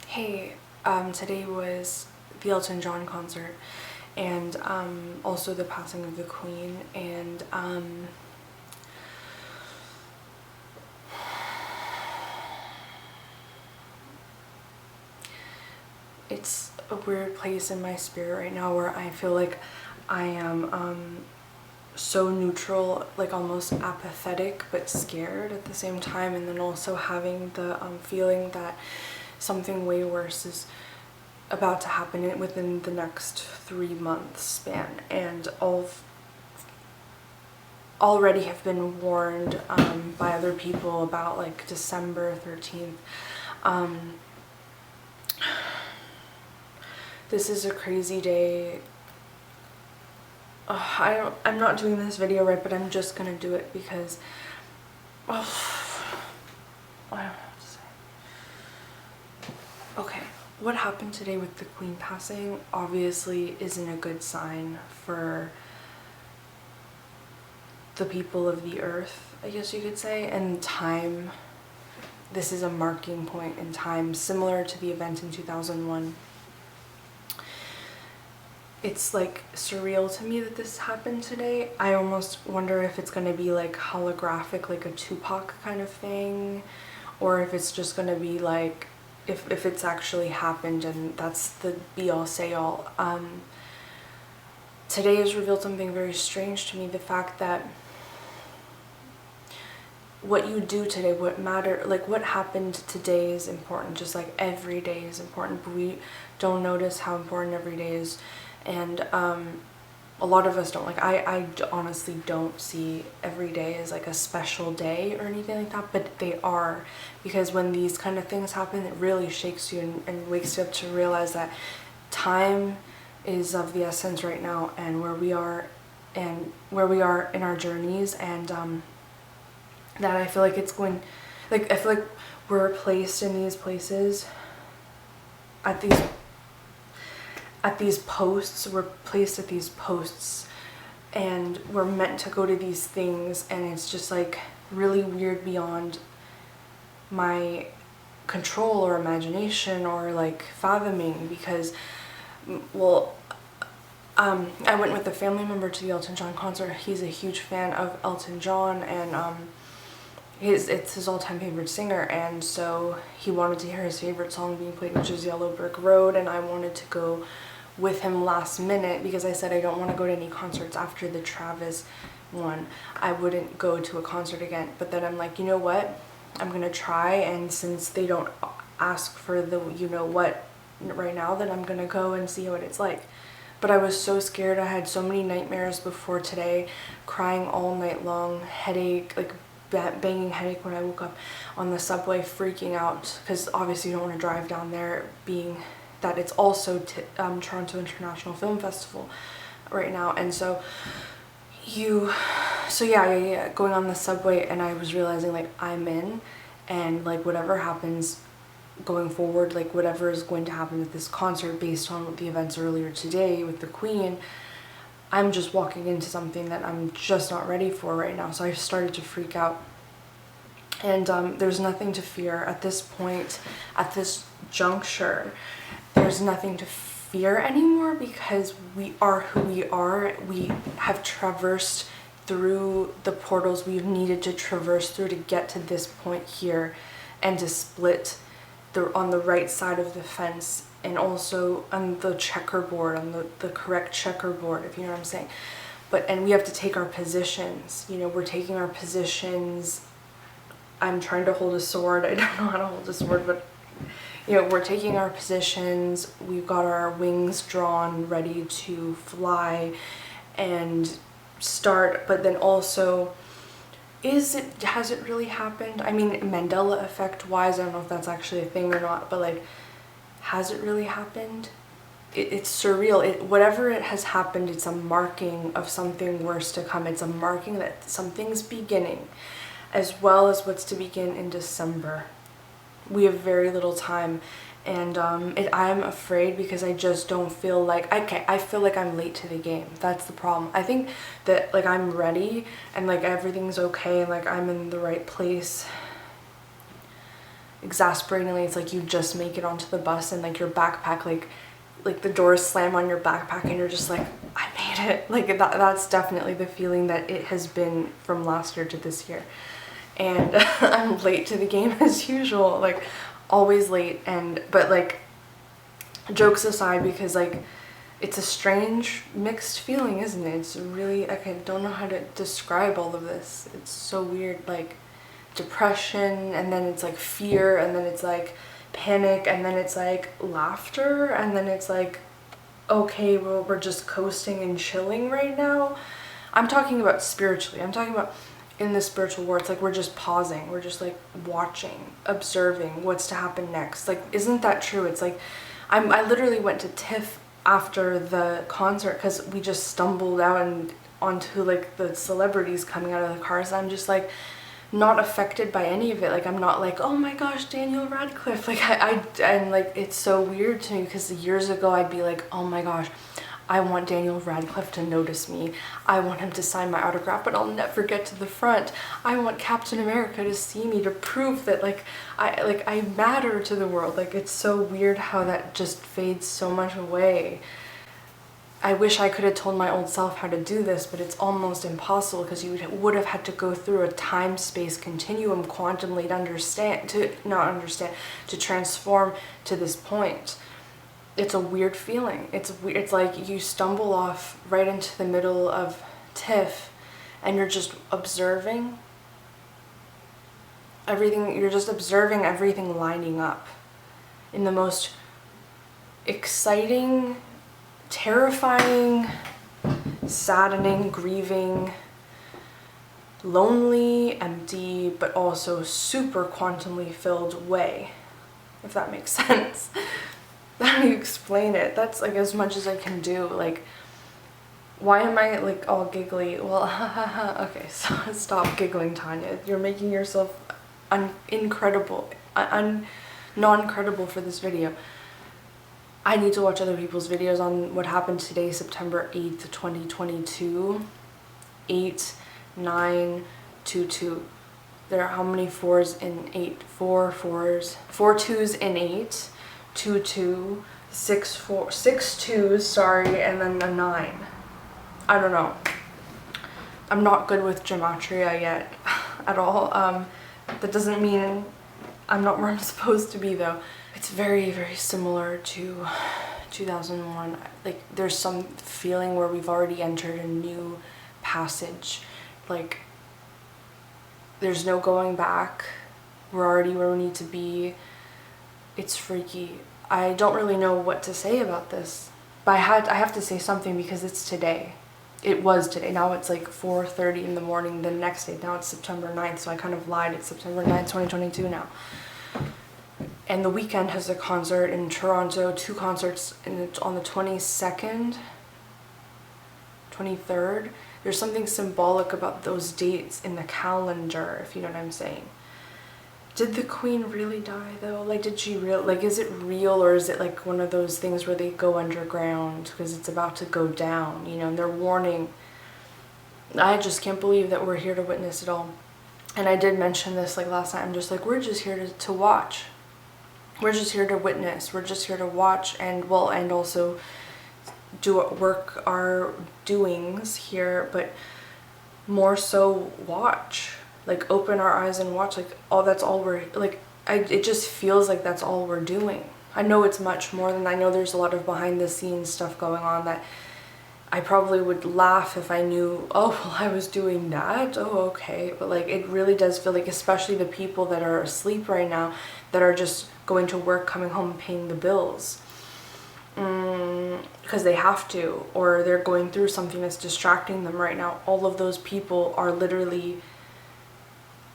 Hey, today was the Elton John concert and also the passing of the Queen, and it's a weird place in my spirit right now where I feel like I am so neutral, like almost apathetic but scared at the same time, and then also having the feeling that something way worse is about to happen within the next 3-month span, and already have been warned by other people about like December 13th. This is a crazy day. I'm not doing this video right, but I'm just gonna do it because I don't know what to say. Okay, what happened today with the Queen passing obviously isn't a good sign for the people of the earth, I guess you could say, and time. This is a marking point in time, similar to the event in 2001. It's like surreal to me that this happened today. I almost wonder if it's gonna be like holographic, like a Tupac kind of thing, or if it's just gonna be like, if it's actually happened and that's the be-all say-all. Today has revealed something very strange to me, the fact that what you do today, what happened today is important, just like every day is important, but we don't notice how important every day is. And a lot of us don't. Like I honestly don't see every day as like a special day or anything like that, but they are, because when these kind of things happen, it really shakes you and wakes you up to realize that time is of the essence right now, and where we are in our journeys, and that I feel like it's going, like I feel like we're placed in these places at these posts, we're placed at these posts, and we're meant to go to these things, and it's just like really weird beyond my control or imagination or like fathoming, because I went with a family member to the Elton John concert. He's a huge fan of Elton John, and it's his all-time favorite singer, and so he wanted to hear his favorite song being played, which is Yellow Brick Road, and I wanted to go with him last minute because I said I don't want to go to any concerts after the Travis one. I wouldn't go to a concert again, but then I'm like, you know what, I'm gonna try, and since they don't ask for the you know what right now, then I'm gonna go and see what it's like. But I was so scared. I had so many nightmares before today, crying all night long, headache, like banging headache when I woke up on the subway, freaking out, because obviously you don't want to drive down there, being that it's also Toronto International Film Festival right now. And so going on the subway, and I was realizing like I'm in, and like whatever happens going forward, like whatever is going to happen at this concert based on the events earlier today with the Queen, I'm just walking into something that I'm just not ready for right now. So I started to freak out, and there's nothing to fear at this point, at this juncture. There's nothing to fear anymore, because we are who we are. We have traversed through the portals we've needed to traverse through to get to this point here, and to split on the right side of the fence, and also on the checkerboard, on the correct checkerboard, if you know what I'm saying. And we have to take our positions. You know, we're taking our positions. I'm trying to hold a sword. I don't know how to hold a sword, but you know, we're taking our positions. We've got our wings drawn, ready to fly and start. But then also, has it really happened? I mean, Mandela effect wise, I don't know if that's actually a thing or not, but like, has it really happened? It's surreal. Whatever it has happened, it's a marking of something worse to come. It's a marking that something's beginning, as well as what's to begin in December. We have very little time, and I'm afraid, because I just don't feel like, I feel like I'm late to the game. That's the problem. I think that like I'm ready, and like everything's okay, and like I'm in the right place, exasperatingly, it's like you just make it onto the bus and like your backpack, like the doors slam on your backpack and you're just like, I made it. Like that's definitely the feeling that it has been from last year to this year. And I'm late to the game as usual, like always late. But like, jokes aside, because like it's a strange mixed feeling, isn't it? It's really, I don't know how to describe all of this. It's so weird, like depression, and then it's like fear, and then it's like panic, and then it's like laughter, and then it's like, okay, well, we're just coasting and chilling right now. I'm talking about spiritually. I'm talking about in the spiritual world. It's like we're just pausing. We're just like watching, observing what's to happen next. Like, isn't that true? It's like I literally went to TIFF after the concert because we just stumbled out and onto like the celebrities coming out of the cars. I'm just like not affected by any of it. Like, I'm not like, oh my gosh, Daniel Radcliffe. Like and like, it's so weird to me because years ago I'd be like, oh my gosh, I want Daniel Radcliffe to notice me. I want him to sign my autograph, but I'll never get to the front. I want Captain America to see me to prove that I matter to the world. Like, it's so weird how that just fades so much away. I wish I could have told my old self how to do this, but it's almost impossible because you would have had to go through a time-space continuum quantumly to transform to this point. It's a weird feeling. It's like you stumble off right into the middle of TIFF and you're just observing everything. You're just observing everything lining up in the most exciting, terrifying, saddening, grieving, lonely, empty, but also super quantumly filled way, if that makes sense. How do you explain it? That's like as much as I can do. Like, why am I like all giggly? Well, okay, so stop giggling, Tanya. You're making yourself non-credible for this video. I need to watch other people's videos on what happened today, September 8th, 2022. 8922. There are how many fours in 8? 4 fours. 4 twos in 8. 2 2. 6 4. 6 twos, sorry, and then a 9. I don't know. I'm not good with gematria yet at all. That doesn't mean I'm not where I'm supposed to be though. It's very, very similar to 2001. Like, there's some feeling where we've already entered a new passage. Like, there's no going back. We're already where we need to be. It's freaky. I don't really know what to say about this. But I have to say something because it's today. It was today. Now it's like 4:30 in the morning the next day. Now it's September 9th, so I kind of lied. It's September 9th, 2022 now. And the weekend has a concert in Toronto, 2 concerts on the 22nd, 23rd. There's something symbolic about those dates in the calendar, if you know what I'm saying. Did the Queen really die though? Like, did she is it real, or is it like one of those things where they go underground because it's about to go down, you know, and they're warning. I just can't believe that we're here to witness it all. And I did mention this like last night. I'm just like, we're just here to watch. We're just here to witness. We're just here to watch and also work our doings here, but more so watch. Like, open our eyes and watch. Like, that's all we're, like, it just feels like that's all we're doing. I know it's much more than, I know there's a lot of behind the scenes stuff going on that I probably would laugh if I knew, oh, well, I was doing that. Oh, okay. But like, it really does feel like, especially the people that are asleep right now, that are just going to work, coming home, paying the bills. Because they have to, or they're going through something that's distracting them right now. All of those people are literally,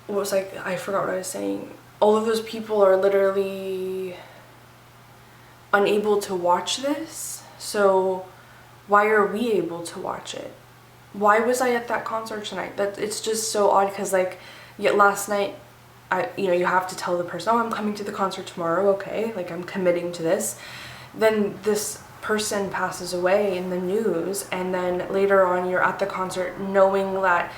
I forgot what I was saying. All of those people are literally unable to watch this. So why are we able to watch it? Why was I at that concert tonight? It's just so odd, because like, yet last night, you have to tell the person, oh, I'm coming to the concert tomorrow, okay, like I'm committing to this. Then this person passes away in the news, and then later on you're at the concert knowing that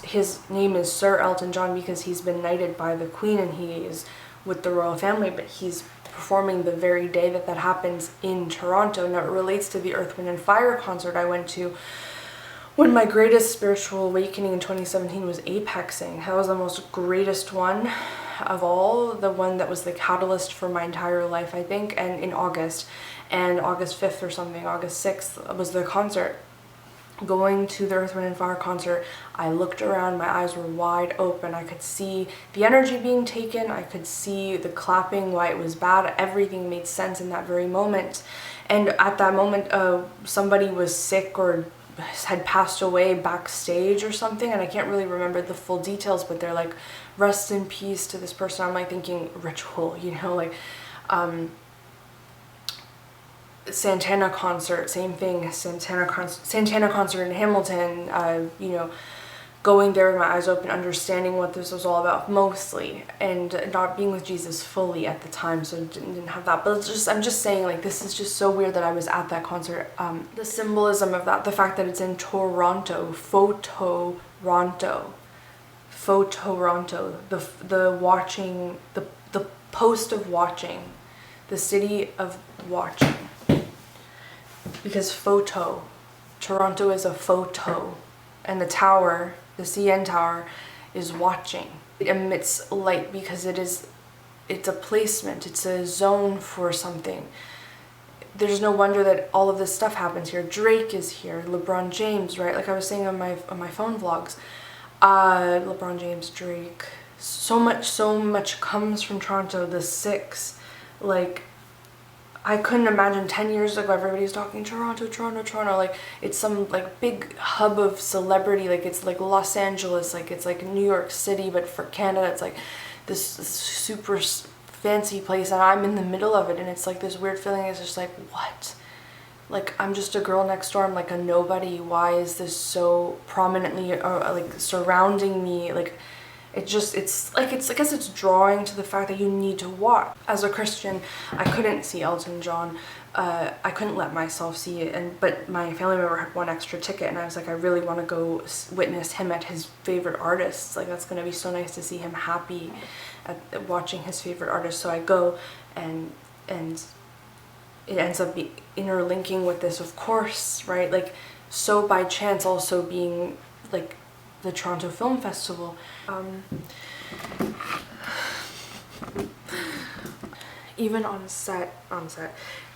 his name is Sir Elton John because he's been knighted by the Queen and he is with the royal family, but he's performing the very day that that happens in Toronto. Now it relates to the Earth, Wind and Fire concert I went to when my greatest spiritual awakening in 2017 was apexing. That was the most greatest one of all, the one that was the catalyst for my entire life, I think. And in August, and August 5th or something, August 6th was the concert. Going to the Earth, Wind and Fire concert, I looked around, my eyes were wide open. I could see the energy being taken, I could see the clapping, why it was bad. Everything made sense in that very moment. And at that moment, somebody was sick or had passed away backstage or something, and I can't really remember the full details, but they're like, rest in peace to this person. I'm like thinking ritual, you know, like Santana concert, same thing. Santana concert in Hamilton, you know, going there with my eyes open, understanding what this was all about mostly, and not being with Jesus fully at the time, so didn't have that. But it's just, I'm just saying, like, this is just so weird that I was at that concert. The symbolism of that, the fact that it's in Toronto, Photoronto, the watching, the post of watching, the city of watching. Because Toronto is a photo, and the tower, the CN tower, is watching. It emits light because it's a placement, it's a zone for something. There's no wonder that all of this stuff happens here. Drake is here, LeBron James, right? Like I was saying on my phone vlogs, LeBron James, Drake, so much comes from Toronto. The Six, like, I couldn't imagine 10 years ago everybody's talking Toronto, like it's some like big hub of celebrity, like it's like Los Angeles, like it's like New York City, but for Canada it's like this super fancy place, and I'm in the middle of it, and it's like this weird feeling. It's just like, what? Like, I'm just a girl next door, I'm like a nobody. Why is this so prominently like surrounding me? Like, I guess it's drawing to the fact that you need to watch. As a Christian, I couldn't see Elton John. I couldn't let myself see it, but my family member had one extra ticket, and I was like, I really want to go witness him at his favorite artists. Like, that's gonna be so nice to see him happy at watching his favorite artist. So I go, and it ends up interlinking with this, of course, right? Like, so by chance also being like the Toronto Film Festival. Even on set,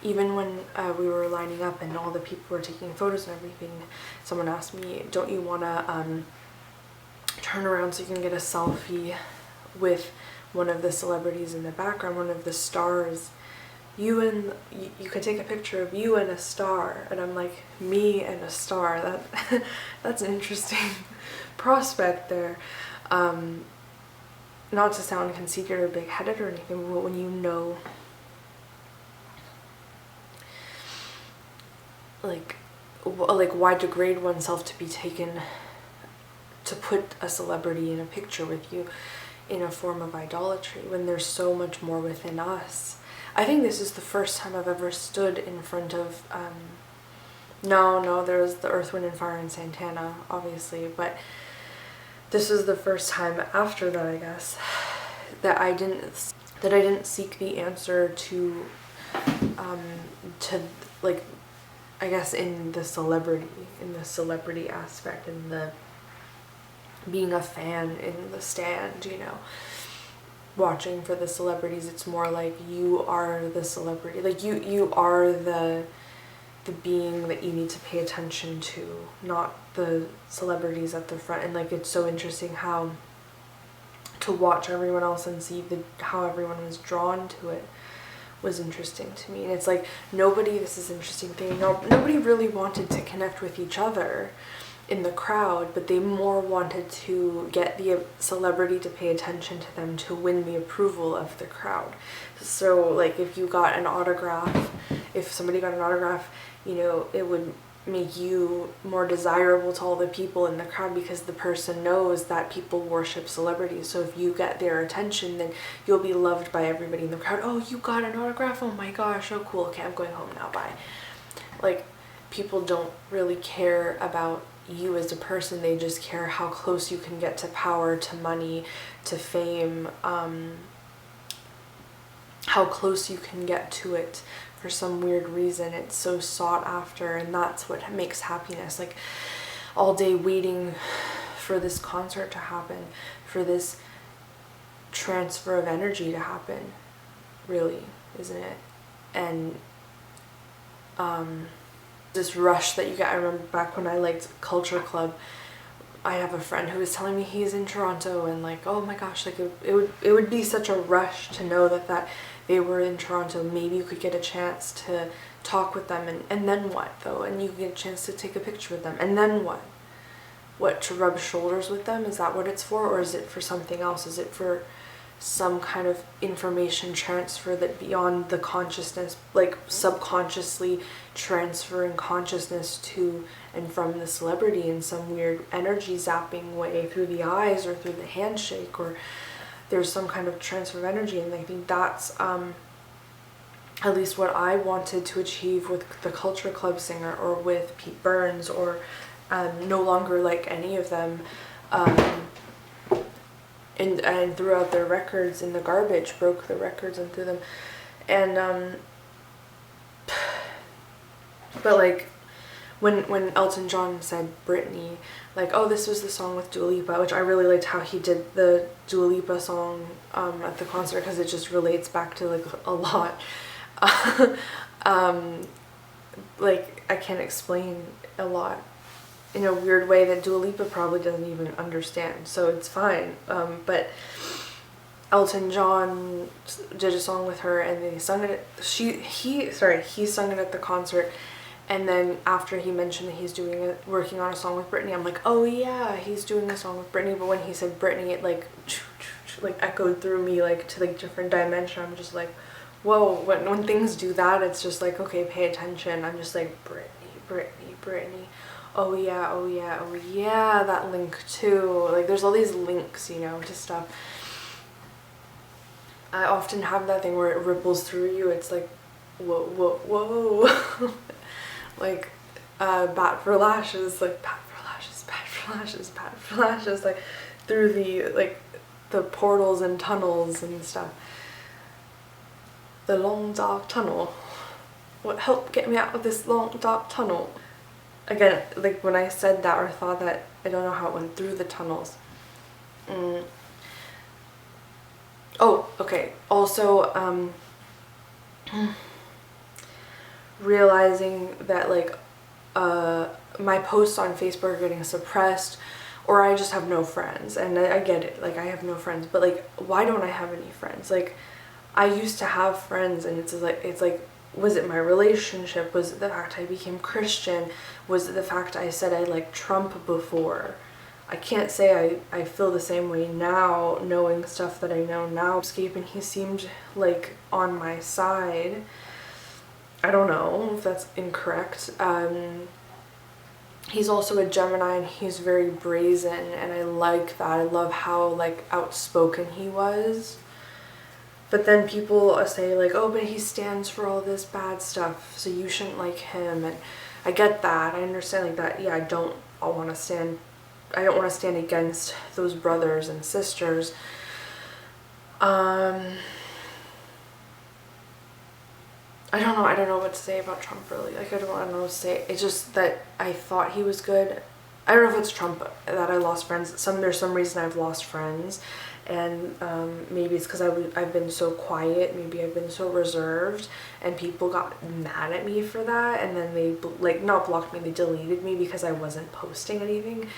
even when we were lining up and all the people were taking photos and everything, someone asked me, don't you want to turn around so you can get a selfie with one of the celebrities in the background, one of the stars? You could take a picture of you and a star. And I'm like, me and a star? That's an interesting prospect there. Not to sound conceited or big-headed or anything, but when you know, like why degrade oneself to be taken, to put a celebrity in a picture with you in a form of idolatry, when there's so much more within us. I think this is the first time I've ever stood in front of, no, there was the Earth, Wind and Fire in Santana, obviously, but this is the first time after that, I guess, that I didn't seek the answer to like, I guess in the celebrity aspect, in the being a fan in the stand, you know, watching for the celebrities. It's more like you are the celebrity, like you are the being that you need to pay attention to, not the celebrities at the front. And like, it's so interesting how to watch everyone else and see how everyone was drawn to it was interesting to me. And it's like, this is an interesting thing, nobody really wanted to connect with each other in the crowd, but they more wanted to get the celebrity to pay attention to them to win the approval of the crowd. So like, if you got an autograph, if somebody got an autograph, you know, it would make you more desirable to all the people in the crowd, because the person knows that people worship celebrities. So if you get their attention, then you'll be loved by everybody in the crowd. Oh, you got an autograph? Oh my gosh, oh cool, okay, I'm going home now, bye. Like, people don't really care about you as a person, they just care how close you can get to power, to money, to fame, how close you can get to it. For some weird reason, it's so sought after, and that's what makes happiness. Like, all day waiting for this concert to happen, for this transfer of energy to happen, really, isn't it? And this rush that you get. I remember back when I liked Culture Club, I have a friend who was telling me he's in Toronto, and like, oh my gosh, like it would be such a rush to know that they were in Toronto. Maybe you could get a chance to talk with them, and then what though? And you get a chance to take a picture with them, and then what? What, to rub shoulders with them? Is that what it's for? Or is it for something else? Is it for some kind of information transfer that beyond the consciousness, like subconsciously transferring consciousness to and from the celebrity in some weird energy zapping way through the eyes or through the handshake, or there's some kind of transfer of energy? And I think that's at least what I wanted to achieve with the Culture Club singer, or with Pete Burns, or no longer like any of them, and threw out their records in the garbage, broke the records and threw them. And but like when Elton John said Britney, like, oh, this was the song with Dua Lipa, which I really liked how he did the Dua Lipa song at the concert, because it just relates back to like a lot. Like, I can't explain a lot in a weird way that Dua Lipa probably doesn't even understand, so it's fine. But Elton John did a song with her, and they sung it. He sung it at the concert, and then after he mentioned that he's working on a song with Britney, I'm like, oh yeah, he's doing a song with Britney. But when he said Britney, it like echoed through me like to like different dimension. I'm just like, whoa. When things do that, it's just like, okay, pay attention. I'm just like, Britney. Oh yeah, oh yeah, oh yeah, that link too. Like, there's all these links, you know, to stuff. I often have that thing where it ripples through you. It's like, whoa. Like, bat for lashes, like, bat for lashes, like, through the portals and tunnels and stuff. The long dark tunnel. What helped get me out of this long dark tunnel? Again, like, when I said that or thought that, I don't know how it went through the tunnels. Oh, okay. Also, realizing that like my posts on Facebook are getting suppressed, or I just have no friends. And I get it, like, I have no friends, but like, why don't I have any friends? Like, I used to have friends, and it's like was it my relationship? Was it the fact I became Christian? Was it the fact I said I liked Trump before? I can't say I feel the same way now, knowing stuff that I know now. And he seemed like on my side. I don't know if that's incorrect. He's also a Gemini, and he's very brazen, and I like that. I love how like outspoken he was. But then people say like, oh, but he stands for all this bad stuff, so you shouldn't like him. And I get that. I understand like that. Yeah, I don't want to stand against those brothers and sisters. I don't know what to say about Trump, really. Like, I don't know what to say. It's just that I thought he was good. I don't know if it's Trump that I lost friends. There's some reason I've lost friends. And maybe it's because I've been so quiet, maybe I've been so reserved, and people got mad at me for that, and then they like not blocked me, they deleted me because I wasn't posting anything.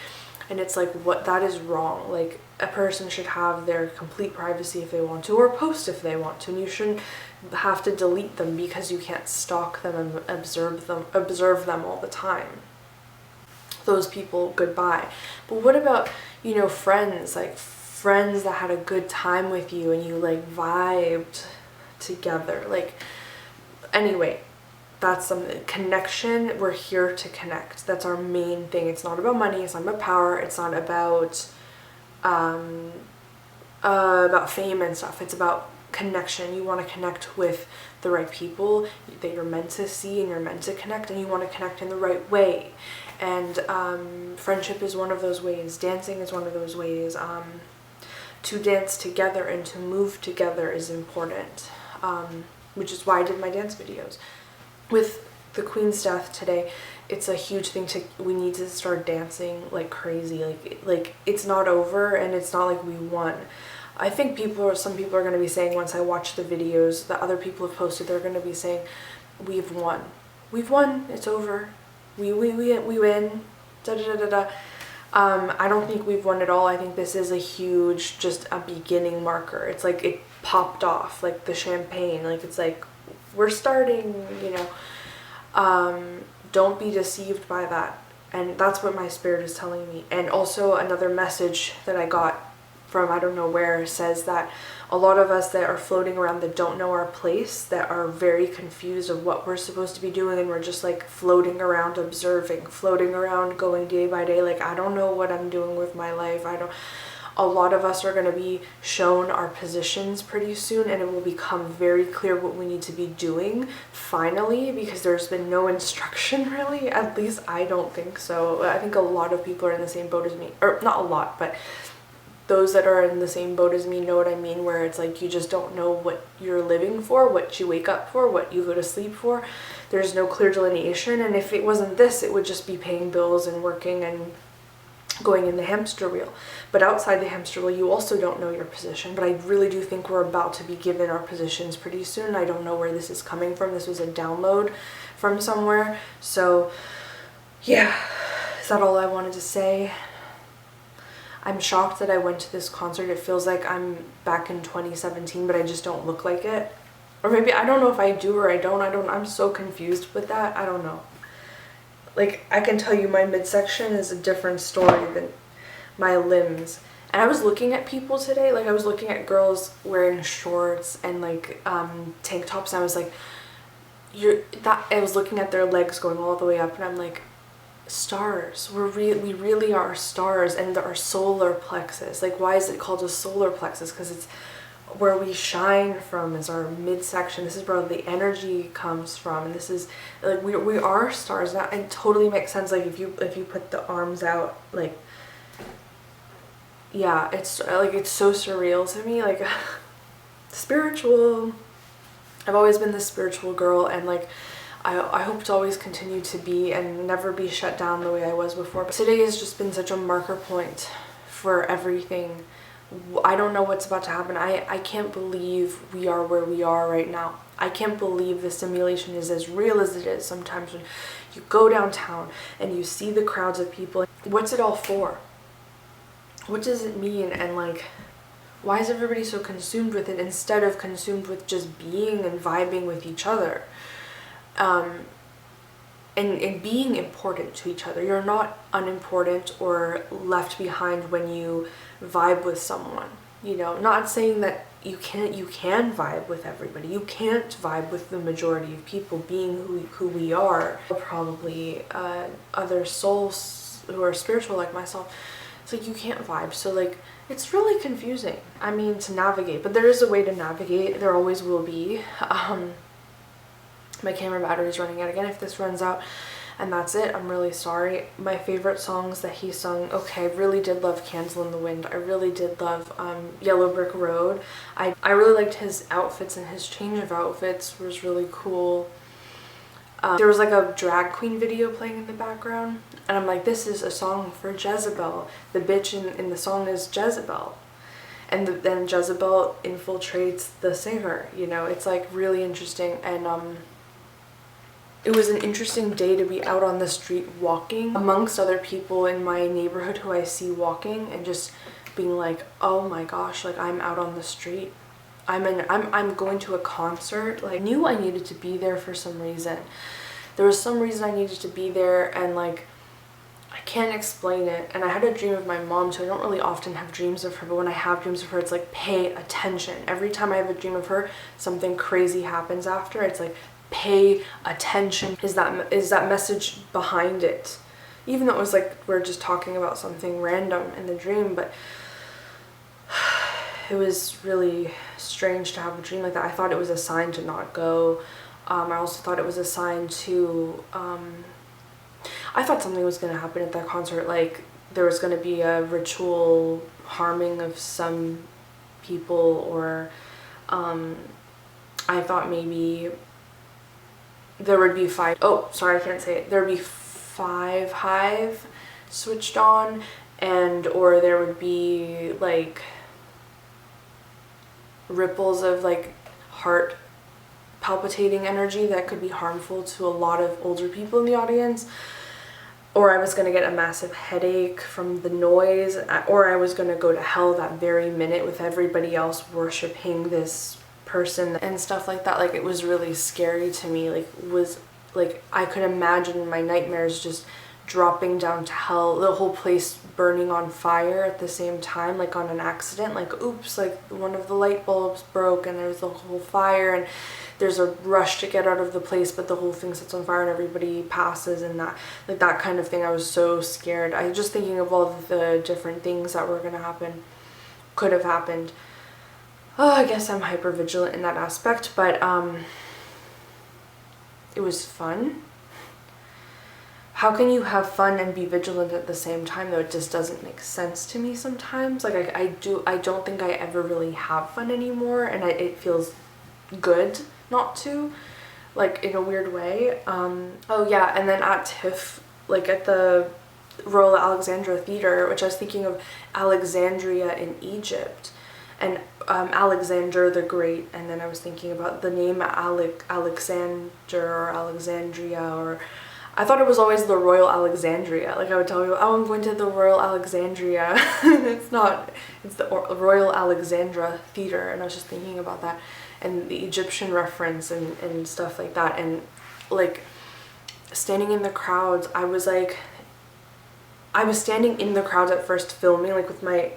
And it's like, what, that is wrong. Like, a person should have their complete privacy if they want to, or post if they want to, and you shouldn't have to delete them because you can't stalk them and observe them all the time. Those people, goodbye. But what about, you know, friends, like friends that had a good time with you and you like vibed together? Like, anyway, that's something. Connection, we're here to connect. That's our main thing. It's not about money, it's not about power, it's not about fame and stuff. It's about connection. You want to connect with the right people that you're meant to see and you're meant to connect, and you want to connect in the right way. And friendship is one of those ways. Dancing is one of those ways. To dance together and to move together is important. which is why I did my dance videos. With the Queen's death today, it's a huge thing we need to start dancing like crazy. Like it's not over, and it's not like we won. I think some people are going to be saying, once I watch the videos that other people have posted, they're going to be saying, we've won. We've won. It's over. We win. Da da da da da. I don't think we've won at all. I think this is a huge, just a beginning marker. It's like it popped off, like the champagne. Like it's like, we're starting, you know. Don't be deceived by that. And that's what my spirit is telling me. And also another message that I got from I don't know where says that a lot of us that are floating around that don't know our place, that are very confused of what we're supposed to be doing, and we're just like floating around observing, floating around going day by day, like I don't know what I'm doing with my life. A lot of us are going to be shown our positions pretty soon, and it will become very clear what we need to be doing finally, because there's been no instruction really. At least I don't think so. I think a lot of people are in the same boat as me, or not a lot, but those that are in the same boat as me know what I mean, where it's like you just don't know what you're living for, what you wake up for, what you go to sleep for. There's no clear delineation, and if it wasn't this, it would just be paying bills and working and going in the hamster wheel. But outside the hamster wheel, you also don't know your position. But I really do think we're about to be given our positions pretty soon. I don't know where this is coming from. This was a download from somewhere. So yeah, is that all I wanted to say? I'm shocked that I went to this concert. It feels like I'm back in 2017, but I just don't look like it. Or maybe, I don't know if I do or I don't. I'm so confused with that. I don't know. Like, I can tell you my midsection is a different story than my limbs. And I was looking at people today, like I was looking at girls wearing shorts and like tank tops, and I was like, I was looking at their legs going all the way up, and I'm like, stars. We really are stars, and our solar plexus. Like, why is it called a solar plexus? Because it's where we shine from, is our midsection. This is where the energy comes from, and this is like we are stars. That it totally makes sense. Like if you put the arms out, like yeah, it's like it's so surreal to me. Like spiritual. I've always been this spiritual girl, and like I hope to always continue to be and never be shut down the way I was before. But today has just been such a marker point for everything. I don't know what's about to happen. I can't believe we are where we are right now. I can't believe the simulation is as real as it is. Sometimes when you go downtown and you see the crowds of people, what's it all for? What does it mean? And like, why is everybody so consumed with it instead of consumed with just being and vibing with each other? And being important to each other. You're not unimportant or left behind when you vibe with someone. You know, not saying that you can vibe with everybody. You can't vibe with the majority of people, being who we are. Probably other souls who are spiritual like myself. It's like you can't vibe. So like, it's really confusing. I mean, to navigate, but there is a way to navigate. There always will be. My camera battery is running out again. If this runs out and that's it, I'm really sorry. My favorite songs that he sung, okay, I really did love Candle in the Wind. I really did love Yellow Brick Road. I really liked his outfits, and his change of outfits was really cool. There was like a drag queen video playing in the background, and I'm like, this is a song for Jezebel. The bitch in the song is Jezebel. And then Jezebel infiltrates the singer, you know. It's like really interesting. And it was an interesting day to be out on the street walking amongst other people in my neighborhood who I see walking, and just being like, oh my gosh, like I'm out on the street. I'm going to a concert. Like, I knew I needed to be there for some reason. There was some reason I needed to be there, and like, I can't explain it. And I had a dream of my mom, so I don't really often have dreams of her, but when I have dreams of her, it's like, pay attention. Every time I have a dream of her, something crazy happens after. It's like, pay attention is that message behind it. Even though it was like we're just talking about something random in the dream, but it was really strange to have a dream like that. I thought it was a sign to not go. I also thought it was a sign to I thought something was going to happen at that concert, like there was going to be a ritual harming of some people, or I thought maybe there would be 5, oh sorry I can't say it, there would be 5 hive switched on, and or there would be like ripples of like heart palpitating energy that could be harmful to a lot of older people in the audience, or I was going to get a massive headache from the noise, or I was going to go to hell that very minute with everybody else worshiping this person and stuff like that. Like, it was really scary to me. Like, was like I could imagine my nightmares just dropping down to hell, the whole place burning on fire at the same time, like on an accident, like oops, like one of the light bulbs broke and there's the whole fire and there's a rush to get out of the place, but the whole thing sets on fire and everybody passes, and that, like that kind of thing. I was so scared. I was just thinking of all of the different things that were gonna happen, could have happened. Oh, I guess I'm hyper vigilant in that aspect, but it was fun. How can you have fun and be vigilant at the same time, though? It just doesn't make sense to me sometimes. Like I don't think I ever really have fun anymore, and it feels good not to, like in a weird way. Oh yeah, and then at TIFF, like at the Royal Alexandra Theatre, which I was thinking of Alexandria in Egypt, and Alexander the Great, and then I was thinking about the name Alexander or Alexandria, or I thought it was always the Royal Alexandria. Like I would tell people, oh, I'm going to the Royal Alexandria. It's not, it's the Royal Alexandra Theatre, and I was just thinking about that and the Egyptian reference and stuff like that. And like standing in the crowds, I was standing in the crowds at first filming, like with my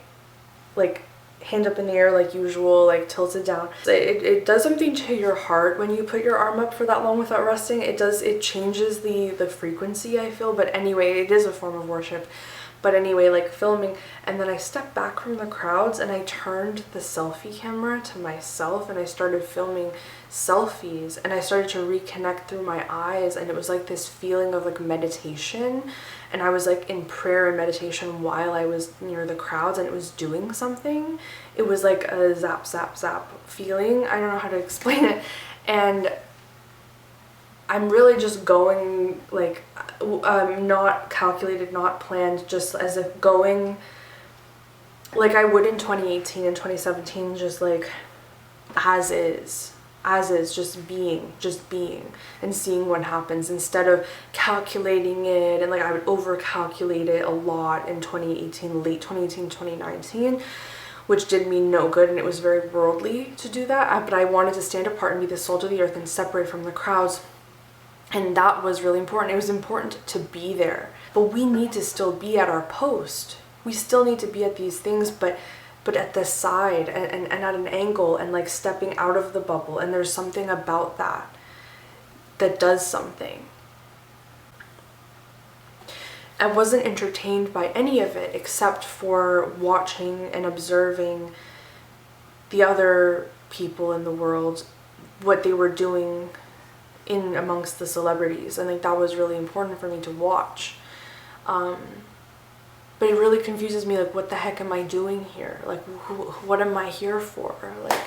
like hand up in the air like usual, like tilted down. It does something to your heart when you put your arm up for that long without resting. It changes the frequency, I feel. But anyway, it is a form of worship. But anyway, like filming, and then I stepped back from the crowds and I turned the selfie camera to myself and I started filming selfies, and I started to reconnect through my eyes, and it was like this feeling of like meditation, and I was like in prayer and meditation while I was near the crowds, and it was doing something. It was like a zap zap zap feeling. I don't know how to explain it. And I'm really just going like not calculated, not planned, just as if going like I would in 2018 and 2017, just like as is, just being and seeing what happens, instead of calculating it. And like I would over calculate it a lot in 2018, late 2018, 2019, which did me no good, and it was very worldly to do that. But I wanted to stand apart and be the salt of the earth and separate from the crowds. And that was really important. It was important to be there. But we need to still be at our post. We still need to be at these things, but at the side and at an angle, and like stepping out of the bubble. And there's something about that does something. I wasn't entertained by any of it except for watching and observing the other people in the world, what they were doing in amongst the celebrities. I think that was really important for me to watch. But it really confuses me, like, what the heck am I doing here? Like, what am I here for? Like,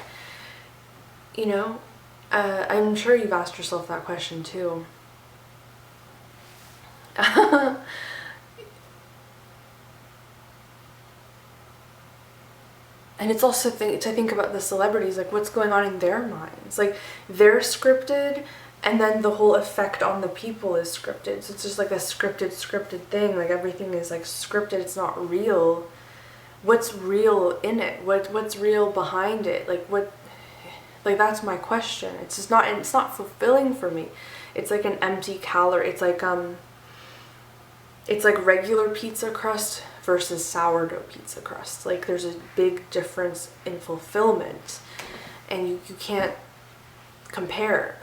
you know, I'm sure you've asked yourself that question too. And it's also to think about the celebrities, like what's going on in their minds. Like, they're scripted, and then the whole effect on the people is scripted. So it's just like a scripted thing. Like everything is like scripted. It's not real. What's real in it? What's real behind it? Like like that's my question. It's not fulfilling for me. It's like an empty calorie. It's like regular pizza crust versus sourdough pizza crust. Like there's a big difference in fulfillment, and you can't compare.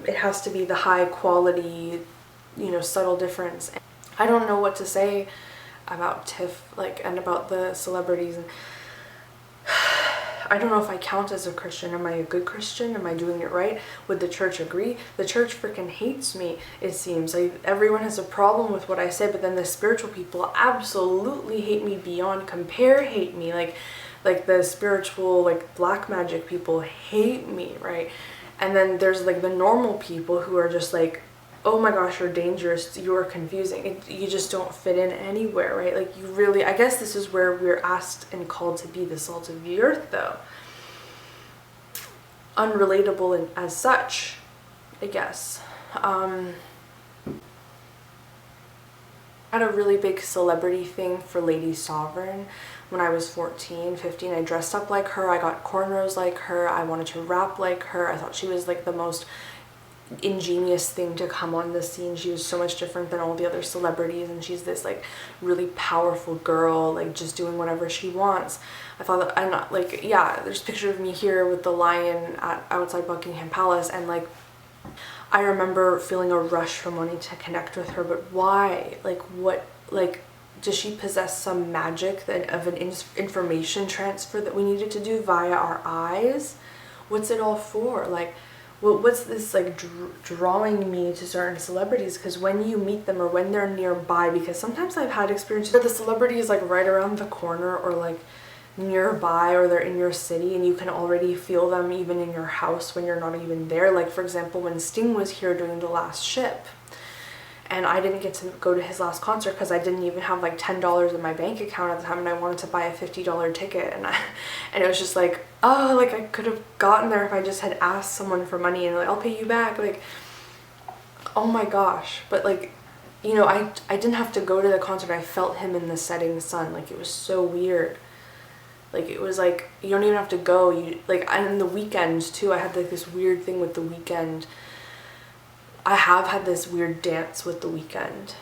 It has to be the high quality, you know, subtle difference. I don't know what to say about TIFF, like, and about the celebrities. And I don't know if I count as a Christian. Am I a good Christian? Am I doing it right? Would the church agree? The church freaking hates me, it seems. Like, everyone has a problem with what I say, but then the spiritual people absolutely hate me beyond compare, hate me. Like the spiritual, like, black magic people hate me, right? And then there's like the normal people who are just like, oh my gosh, you're dangerous, you're confusing, you just don't fit in anywhere, right? Like you really, I guess this is where we're asked and called to be the salt of the earth though. Unrelatable and as such, I guess. I had a really big celebrity thing for Lady Sovereign when I was 14, 15. I dressed up like her, I got cornrows like her, I wanted to rap like her. I thought she was like the most ingenious thing to come on the scene. She was so much different than all the other celebrities, and she's this like really powerful girl, like just doing whatever she wants. I thought that, I'm not like, yeah, there's a picture of me here with the lion outside Buckingham Palace, and like I remember feeling a rush from wanting to connect with her. But why? Like what? Like does she possess some magic that of an information transfer that we needed to do via our eyes? What's it all for? Like what's this like drawing me to certain celebrities? Because when you meet them or when they're nearby, because sometimes I've had experiences where the celebrity is like right around the corner or like nearby, or they're in your city and you can already feel them even in your house when you're not even there. Like for example, when Sting was here doing The Last Ship, and I didn't get to go to his last concert because I didn't even have like $10 in my bank account at the time, and I wanted to buy a $50 ticket, and it was just like, oh, like I could have gotten there if I just had asked someone for money and like, I'll pay you back, like, oh my gosh. But like, you know, I didn't have to go to the concert. I felt him in the setting sun. Like it was so weird. Like it was like, you don't even have to go. You like, and the weekend too, I had like this weird thing with the weekend. I have had this weird dance with the weekend,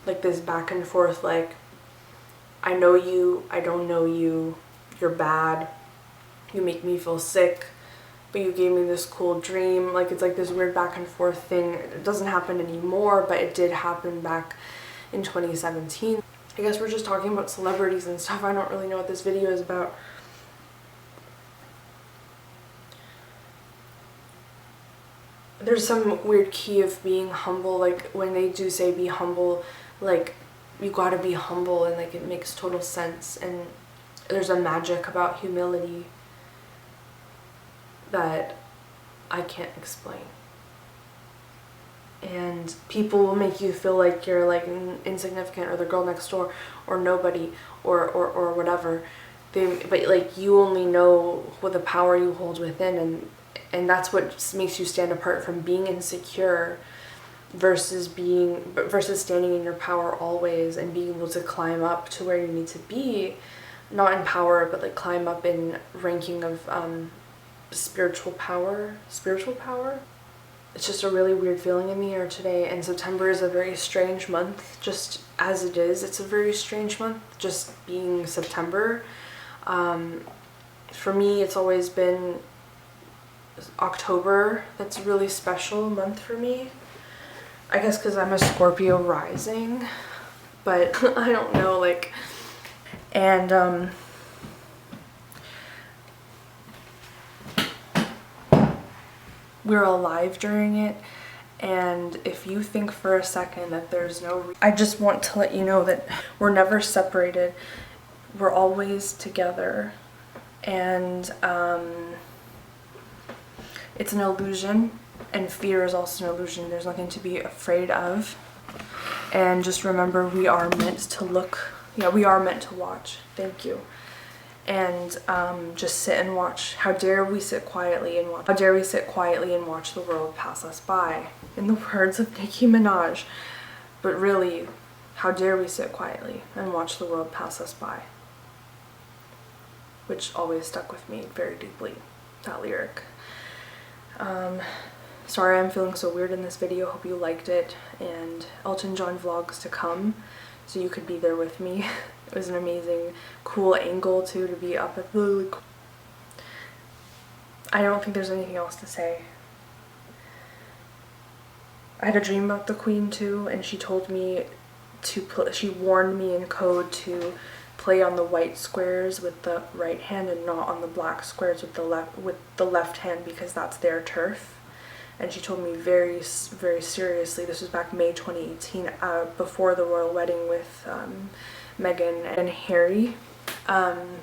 like this back and forth, like I know you, I don't know you, you're bad, you make me feel sick, but you gave me this cool dream. Like it's like this weird back and forth thing. It doesn't happen anymore, but it did happen back in 2017. I guess we're just talking about celebrities and stuff. I don't really know what this video is about. There's some weird key of being humble, like when they do say be humble, like you gotta be humble, and like it makes total sense, and there's a magic about humility that I can't explain. And people will make you feel like you're like insignificant, or the girl next door, or nobody, or whatever. But like you only know what the power you hold within, and that's what makes you stand apart from being insecure versus standing in your power always and being able to climb up to where you need to be, not in power, but like climb up in ranking of spiritual power. It's just a really weird feeling in the air today, and September is a very strange month, just as it is. It's a very strange month, just being September. For me, it's always been October that's a really special month for me. I guess because I'm a Scorpio rising, but I don't know, like, and we're alive during it. And if you think for a second that there's no I just want to let you know that we're never separated, we're always together, and it's an illusion, and fear is also an illusion. There's nothing to be afraid of. And just remember, we are meant to look, yeah, we are meant to watch. Thank you. And just sit and watch. How dare we sit quietly and watch? How dare we sit quietly and watch the world pass us by? In the words of Nicki Minaj. But really, how dare we sit quietly and watch the world pass us by? Which always stuck with me very deeply, that lyric. Sorry I'm feeling so weird in this video. Hope you liked it, and Elton John vlogs to come, so you could be there with me. It was an amazing, cool angle too, to be up at the... I don't think there's anything else to say. I had a dream about the Queen too, and she told me to she warned me in code to play on the white squares with the right hand and not on the black squares with the left hand, because that's their turf. And she told me very, very seriously. This was back May 2018, before the royal wedding with Meghan and Harry.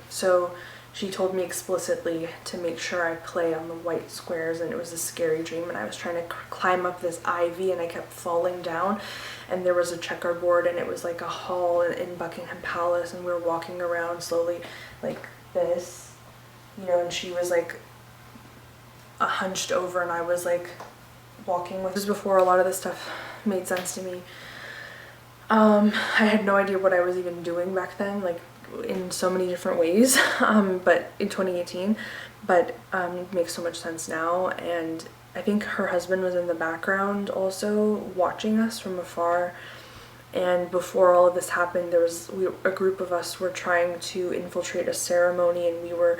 So she told me explicitly to make sure I play on the white squares, and it was a scary dream, and I was trying to climb up this ivy and I kept falling down, and there was a checkerboard and it was like a hall in Buckingham Palace, and we were walking around slowly like this, you know, and she was like hunched over and I was like walking with. This was before a lot of this stuff made sense to me. I had no idea what I was even doing back then, like in so many different ways, but in 2018, but it makes so much sense now. And I think her husband was in the background also watching us from afar. And before all of this happened, there was a group of us were trying to infiltrate a ceremony, and we were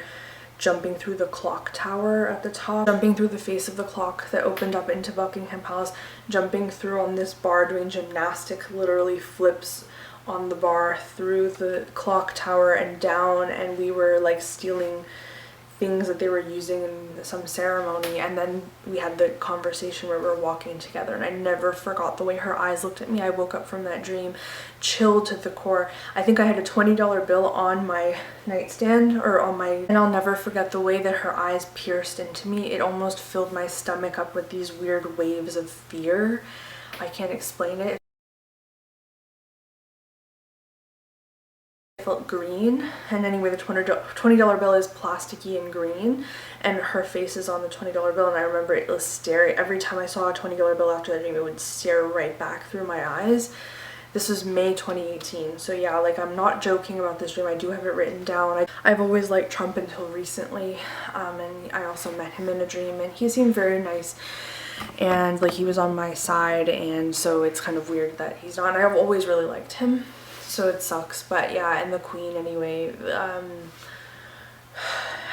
jumping through the clock tower at the top, jumping through the face of the clock that opened up into Buckingham Palace, jumping through on this bar, doing gymnastic, literally flips on the bar through the clock tower and down, and we were like stealing things that they were using in some ceremony. And then we had the conversation where we were walking together, and I never forgot the way her eyes looked at me. I woke up from that dream chilled to the core. I think I had a $20 bill on my nightstand or on my, and I'll never forget the way that her eyes pierced into me. It almost filled my stomach up with these weird waves of fear. I can't explain it. I felt green, and anyway, the $20 bill is plasticky and green, and her face is on the $20 bill, and I remember it was staring. Every time I saw a $20 bill after that dream, it would stare right back through my eyes. This was May 2018, so yeah, like, I'm not joking about this dream. I do have it written down. I've always liked Trump until recently, and I also met him in a dream, and he seemed very nice, and like he was on my side, and so it's kind of weird that he's not. I've always really liked him, so it sucks. But yeah, and the Queen anyway,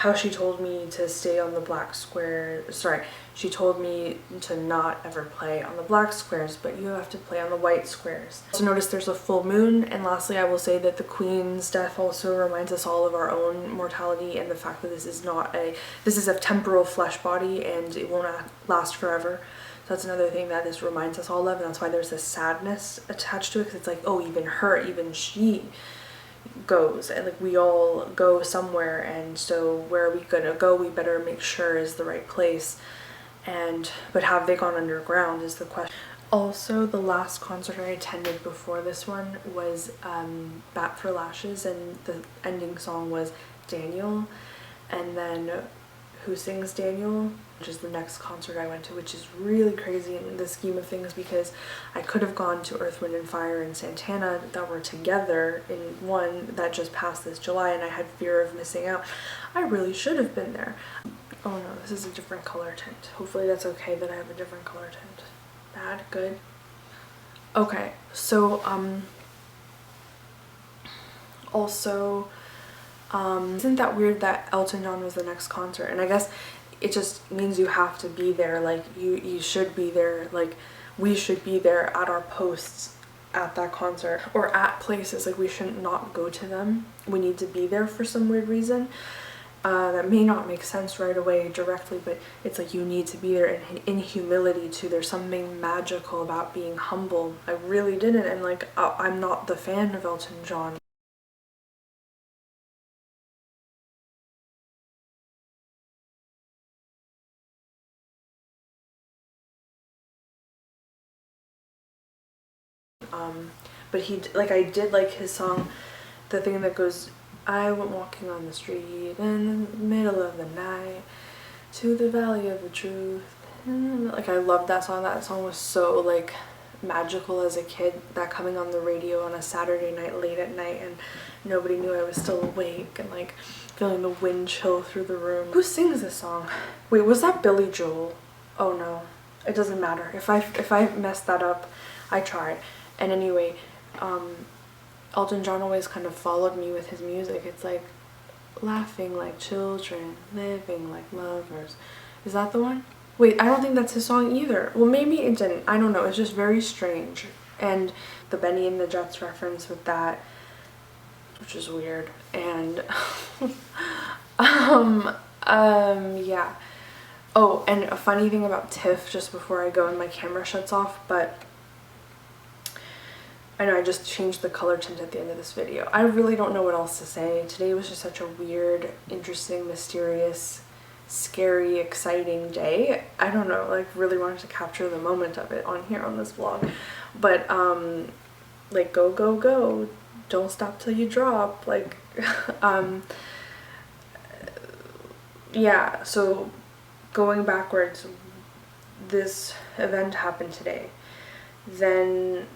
how she told me to stay on the black square, sorry, she told me to not ever play on the black squares, but you have to play on the white squares. Also notice there's a full moon. And lastly, I will say that the Queen's death also reminds us all of our own mortality, and the fact that this is a temporal flesh body and it won't last forever. So that's another thing that this reminds us all of, and that's why there's this sadness attached to it, because it's like, oh, even her, even she goes, and like we all go somewhere, and so where are we gonna go? We better make sure is the right place. But have they gone underground is the question. Also, the last concert I attended before this one was Bat for Lashes, and the ending song was Daniel, and then Who Sings Daniel, which is the next concert I went to, which is really crazy in the scheme of things, because I could have gone to Earth, Wind and Fire and Santana that were together in one that just passed this July, and I had fear of missing out. I really should have been there. Oh no, this is a different color tint. Hopefully that's okay that I have a different color tint. Bad? Good? Okay, so also, isn't that weird that Elton John was the next concert? And I guess it just means you have to be there. Like you should be there. Like we should be there at our posts at that concert, or at places. Like we shouldn't not go to them. We need to be there for some weird reason. That may not make sense right away directly, but it's like you need to be there in humility too. There's something magical about being humble. I really didn't, and like I'm not the fan of Elton John. But I did like his song, the thing that goes, I went walking on the street in the middle of the night to the valley of the truth. Like I loved that song. That song was so like magical as a kid, that coming on the radio on a Saturday night late at night, and nobody knew I was still awake, and like feeling the wind chill through the room. Who sings this song? Wait, was that Billy Joel? Oh no, it doesn't matter. If I messed that up, I tried. And anyway, Elton John always kind of followed me with his music. It's like laughing like children, living like lovers. Is that the one? Wait, I don't think that's his song either. Well, maybe it didn't. I don't know. It's just very strange. And the Benny and the Jets reference with that, which is weird. And yeah. Oh, and a funny thing about TIFF, just before I go and my camera shuts off, but I know I just changed the color tint at the end of this video. I really don't know what else to say. Today was just such a weird, interesting, mysterious, scary, exciting day. I don't know, like really wanted to capture the moment of it on here on this vlog. But like go, go, go. Don't stop till you drop. Like yeah, so going backwards, this event happened today. Then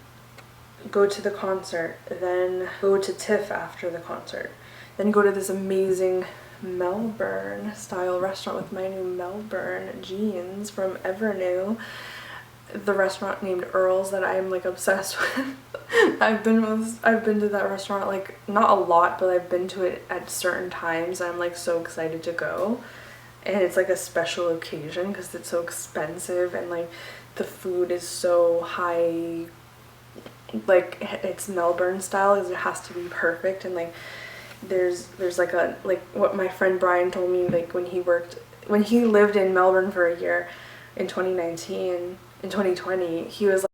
go to the concert, then go to TIFF after the concert, then go to this amazing Melbourne style restaurant with my new Melbourne jeans from Evernew, the restaurant named Earl's that I'm like obsessed with. I've been to that restaurant like not a lot, but I've been to it at certain times. I'm like so excited to go, and it's like a special occasion because it's so expensive and like the food is so high, like it's Melbourne style, because it has to be perfect. And like there's like a, like what my friend Brian told me, like when he lived in Melbourne for a year in 2019, in 2020, he was like,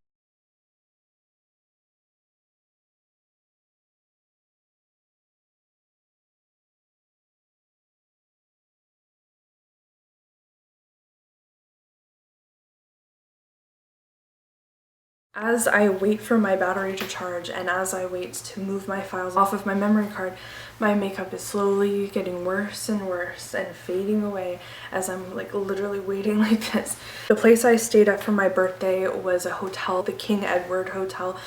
as I wait for my battery to charge and as I wait to move my files off of my memory card, my makeup is slowly getting worse and worse and fading away as I'm like literally waiting like this. The place I stayed at for my birthday was a hotel, the King Edward Hotel.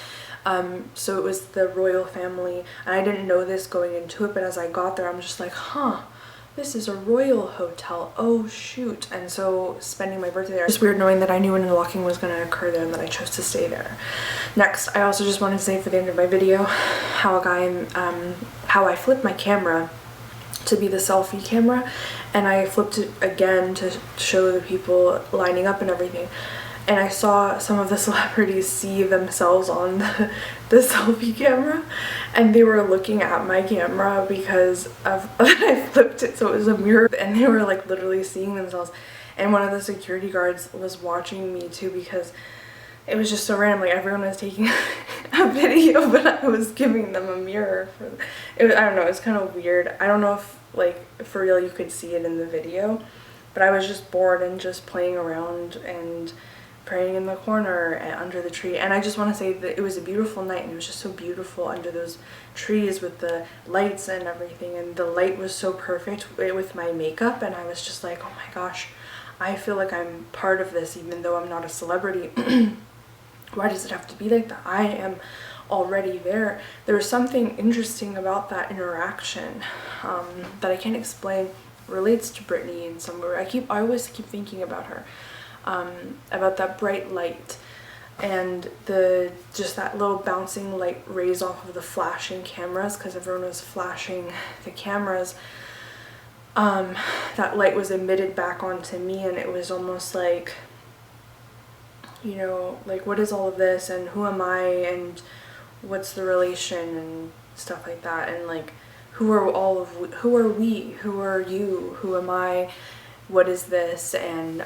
So it was the royal family, and I didn't know this going into it, but as I got there, I'm just like, huh, this is a royal hotel, oh shoot. And so spending my birthday there, it's weird knowing that I knew an unlocking was going to occur there and that I chose to stay there. Next, I also just wanted to say for the end of my video how I flipped my camera to be the selfie camera, and I flipped it again to show the people lining up and everything. And I saw some of the celebrities see themselves on the selfie camera, and they were looking at my camera because of I flipped it so it was a mirror, and they were like literally seeing themselves. And one of the security guards was watching me too, because it was just so random. Like everyone was taking a video, but I was giving them a mirror for it. I don't know, it's kind of weird. I don't know if like for real you could see it in the video, but I was just bored and just playing around and praying in the corner and under the tree. And I just want to say that it was a beautiful night, and it was just so beautiful under those trees with the lights and everything, and the light was so perfect with my makeup, and I was just like, oh my gosh, I feel like I'm part of this even though I'm not a celebrity. Why does it have to be like that? I am already there. There was something interesting about that interaction that I can't explain. Relates to Britney in some way. I always keep thinking about her. About that bright light and just that little bouncing light rays off of the flashing cameras, because everyone was flashing the cameras. That light was emitted back onto me, and it was almost like, you know, like what is all of this and who am I and what's the relation and stuff like that, and like who are we, who are you, who am I, what is this, and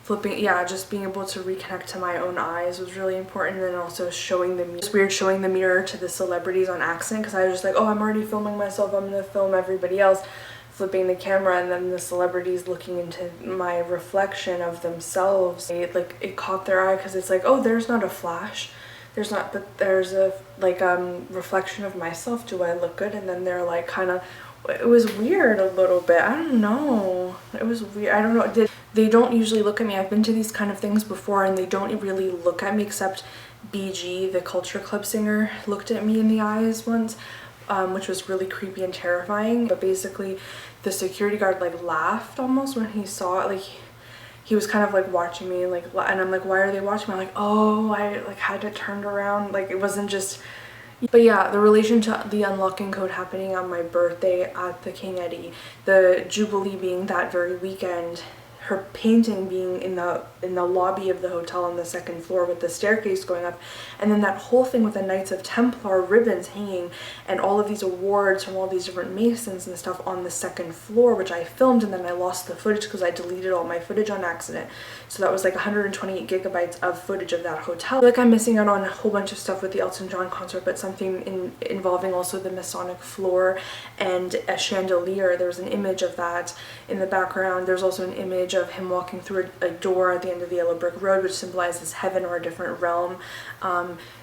flipping, yeah, just being able to reconnect to my own eyes was really important. And then also showing the mirror to the celebrities on accident, because I was just like, oh, I'm already filming myself, I'm gonna film everybody else, flipping the camera, and then the celebrities looking into my reflection of themselves. It caught their eye, because it's like, oh, there's not a flash, there's not, but there's a like reflection of myself. Do I look good? And then they're like kind of, it was weird a little bit. I don't know. It was weird. I don't know. They don't usually look at me. I've been to these kind of things before, and they don't really look at me, except BG, the Culture Club singer, looked at me in the eyes once, which was really creepy and terrifying. But basically, the security guard like laughed almost when he saw it. Like he was kind of like watching me, like, and I'm like, why are they watching me? I'm like, oh, I like had it turned around. Like it wasn't just. But yeah, the relation to the unlocking code happening on my birthday at the King Eddie, the Jubilee being that very weekend, her painting being in the lobby of the hotel on the second floor with the staircase going up, and then that whole thing with the Knights of Templar ribbons hanging and all of these awards from all these different masons and stuff on the second floor, which I filmed, and then I lost the footage because I deleted all my footage on accident. So that was like 128 gigabytes of footage of that hotel. I feel like I'm missing out on a whole bunch of stuff with the Elton John concert, but something involving also the Masonic floor and a chandelier. There's an image of that in the background. There's also an image of him walking through a door at the end of the yellow brick road, which symbolizes heaven or a different realm.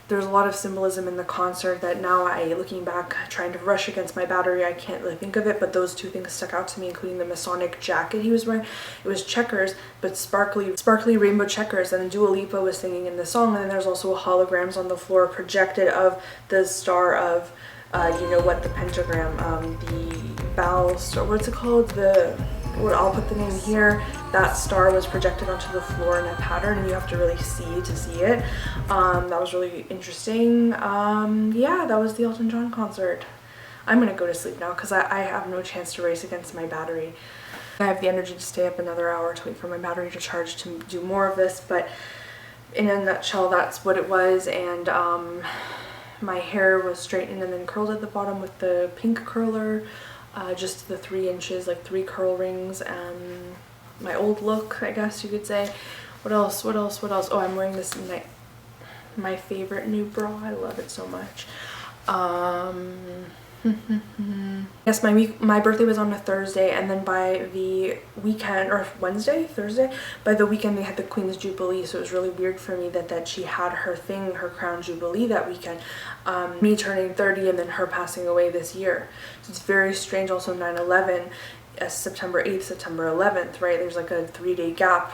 There's a lot of symbolism in the concert that now looking back, trying to rush against my battery, I can't really think of it, but those two things stuck out to me, including the Masonic jacket he was wearing. It was checkers, but sparkly rainbow checkers, and Dua Lipa was singing in the song, and then there's also holograms on the floor projected of the star of, you know what, the pentagram, the bow star, what's it called? I'll put the name here. That star was projected onto the floor in a pattern, and you have to really see to see it. That was really interesting. Yeah, that was the Elton John concert. I'm gonna go to sleep now because I have no chance to race against my battery. I have the energy to stay up another hour to wait for my battery to charge to do more of this, but in a nutshell, that's what it was. And my hair was straightened and then curled at the bottom with the pink curler. Just the 3 inches, like 3 curl rings, my old look, I guess you could say. What else? Oh, I'm wearing this my favorite new bra. I love it so much. Yes, my birthday was on a Thursday, and then by the weekend, or Thursday, by the weekend they had the Queen's Jubilee, so it was really weird for me that she had her Crown Jubilee that weekend. Me turning 30 and then her passing away this year. So it's very strange. Also 9/11, September 8th, September 11th, right? There's like a 3-day gap.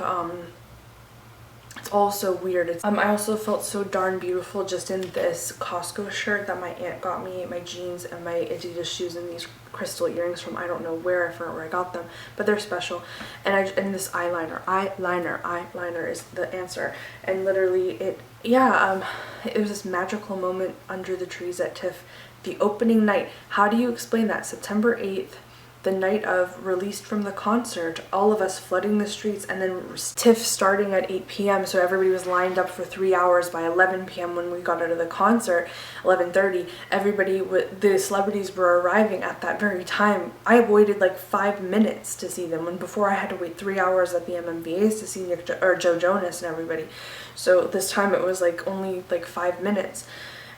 It's all so weird. I also felt so darn beautiful just in this Costco shirt that my aunt got me, my jeans and my Adidas shoes, and these crystal earrings from I don't know where, I forgot where I got them, but they're special. And this eyeliner is the answer. And literally it was this magical moment under the trees at TIFF. The opening night, how do you explain that? September 8th, the night of released from the concert, all of us flooding the streets, and then TIFF starting at 8 p.m. so everybody was lined up for 3 hours. By 11 p.m. when we got out of the concert, 11:30, the celebrities were arriving at that very time. I waited like 5 minutes to see them, when before I had to wait 3 hours at the MMVAs to see Joe Jonas and everybody. So this time it was like only like 5 minutes.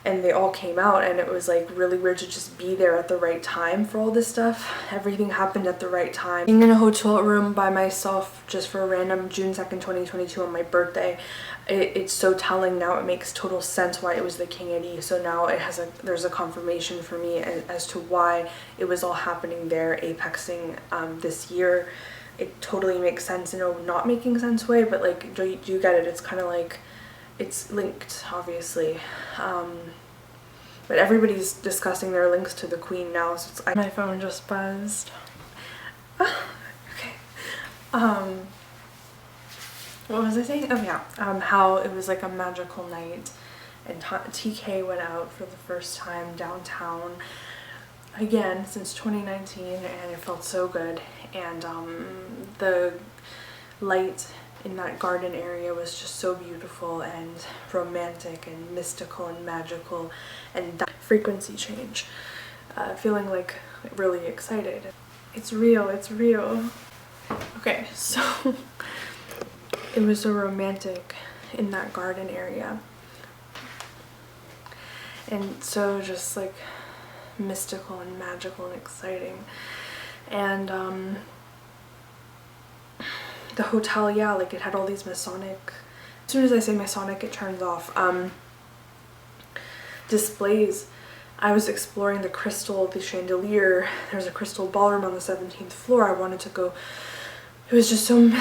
And they all came out, and it was like really weird to just be there at the right time for all this stuff. Everything happened at the right time. Being in a hotel room by myself just for a random June 2nd, 2022 on my birthday, it's so telling now. It makes total sense why it was the King Eddie. So now there's a confirmation for me as to why it was all happening there, apexing this year. It totally makes sense in a not making sense way, but like, do you get it? It's kind of like, it's linked, obviously. But everybody's discussing their links to the Queen now, so my phone just buzzed. Okay. What was I saying? Oh yeah, how it was like a magical night, and TK went out for the first time downtown again since 2019, and it felt so good. And the light in that garden area was just so beautiful and romantic and mystical and magical, and that frequency change, feeling like really excited. It's real, it's real. Okay, so it was so romantic in that garden area, and so just like mystical and magical and exciting. And the hotel, yeah, like it had all these Masonic, as soon as I say Masonic it turns off, displays. I was exploring the chandelier. There's a crystal ballroom on the 17th floor. I wanted to go. It was just so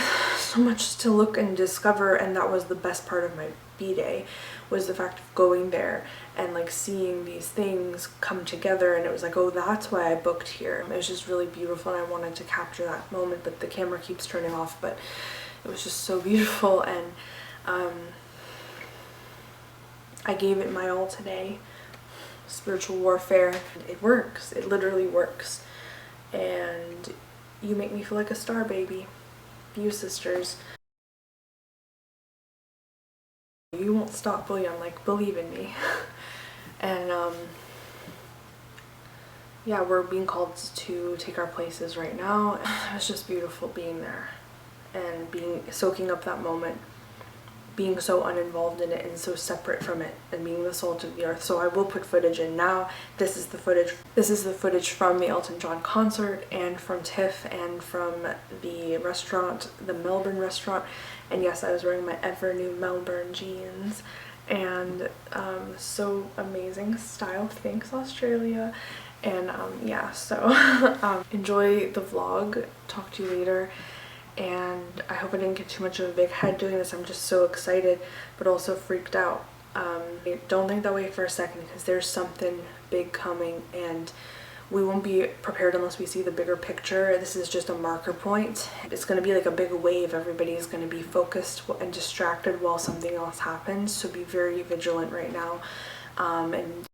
much to look and discover, and that was the best part of my B-Day, was the fact of going there and like seeing these things come together. And it was like, oh, that's why I booked here. It was just really beautiful, and I wanted to capture that moment, but the camera keeps turning off. But it was just so beautiful, and I gave it my all today. Spiritual warfare. It works. It literally works. And you make me feel like a star, baby. you sisters. You won't stop bullying, like, believe in me. And yeah, we're being called to take our places right now. It was just beautiful being there and soaking up that moment, being so uninvolved in it and so separate from it, and being the salt of the earth. So I will put footage in now. This is the footage from the Elton John concert and from TIFF and from the restaurant, the Melbourne restaurant. And yes, I was wearing my ever new Melbourne jeans, and so amazing style. Thanks, Australia. And yeah, so enjoy the vlog. Talk to you later. And I hope I didn't get too much of a big head doing this. I'm just so excited but also freaked out. Don't think that way for a second, because there's something big coming and we won't be prepared unless we see the bigger picture. This is just a marker point. It's going to be like a big wave. Everybody's going to be focused and distracted while something else happens, so be very vigilant right now. And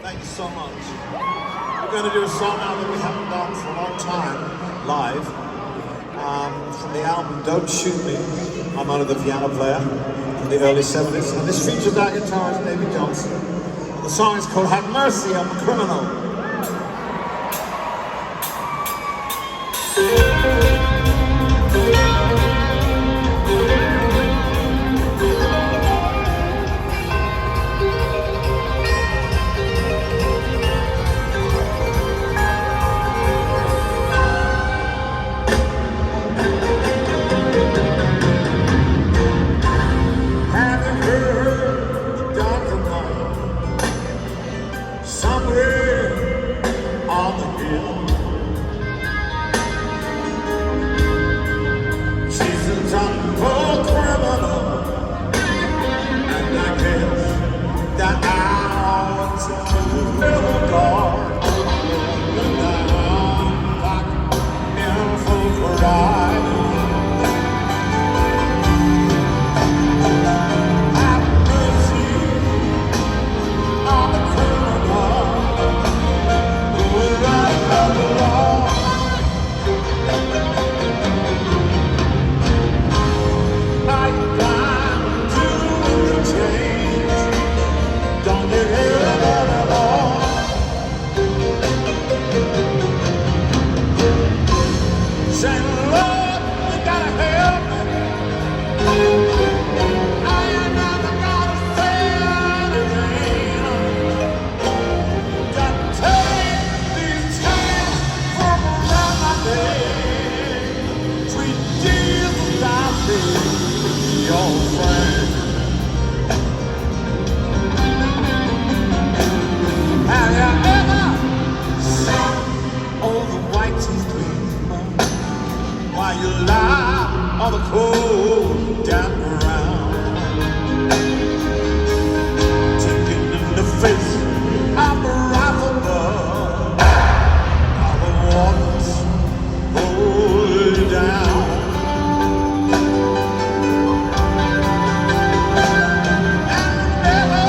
Thank you so much. We're going to do a song now that we haven't done for a long time, live, from the album Don't Shoot Me. I'm only the piano player in the early 70s, and this features our guitarist David Johnson. And the song is called Have Mercy on the Criminal. On the cold damp ground, taking in the face of a rifle gun. Now the waters roll down, and never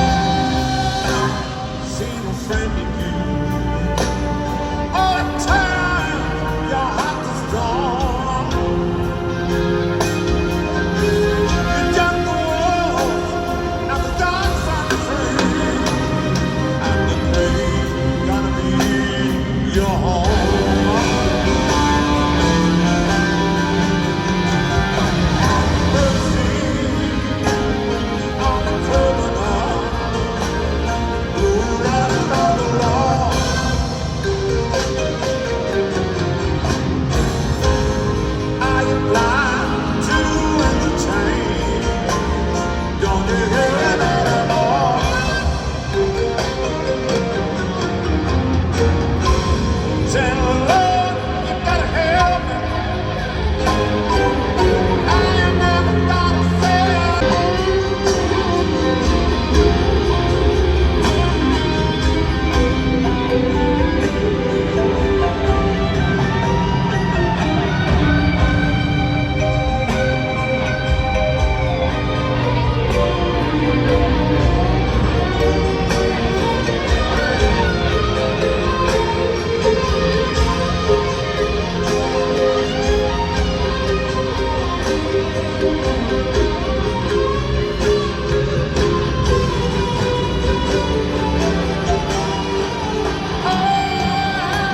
seen a friend in you. All the time your heart is gone.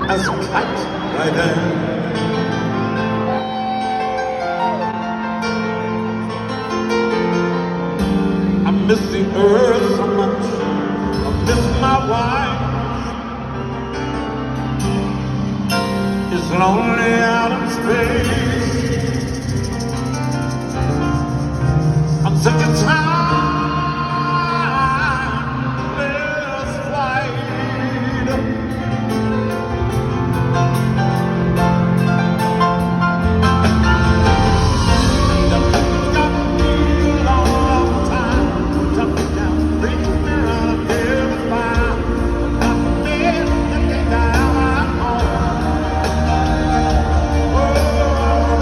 As a cat right there. I miss the earth so much. I miss my wife. It's lonely out in space. I'm sick and tired. Oh,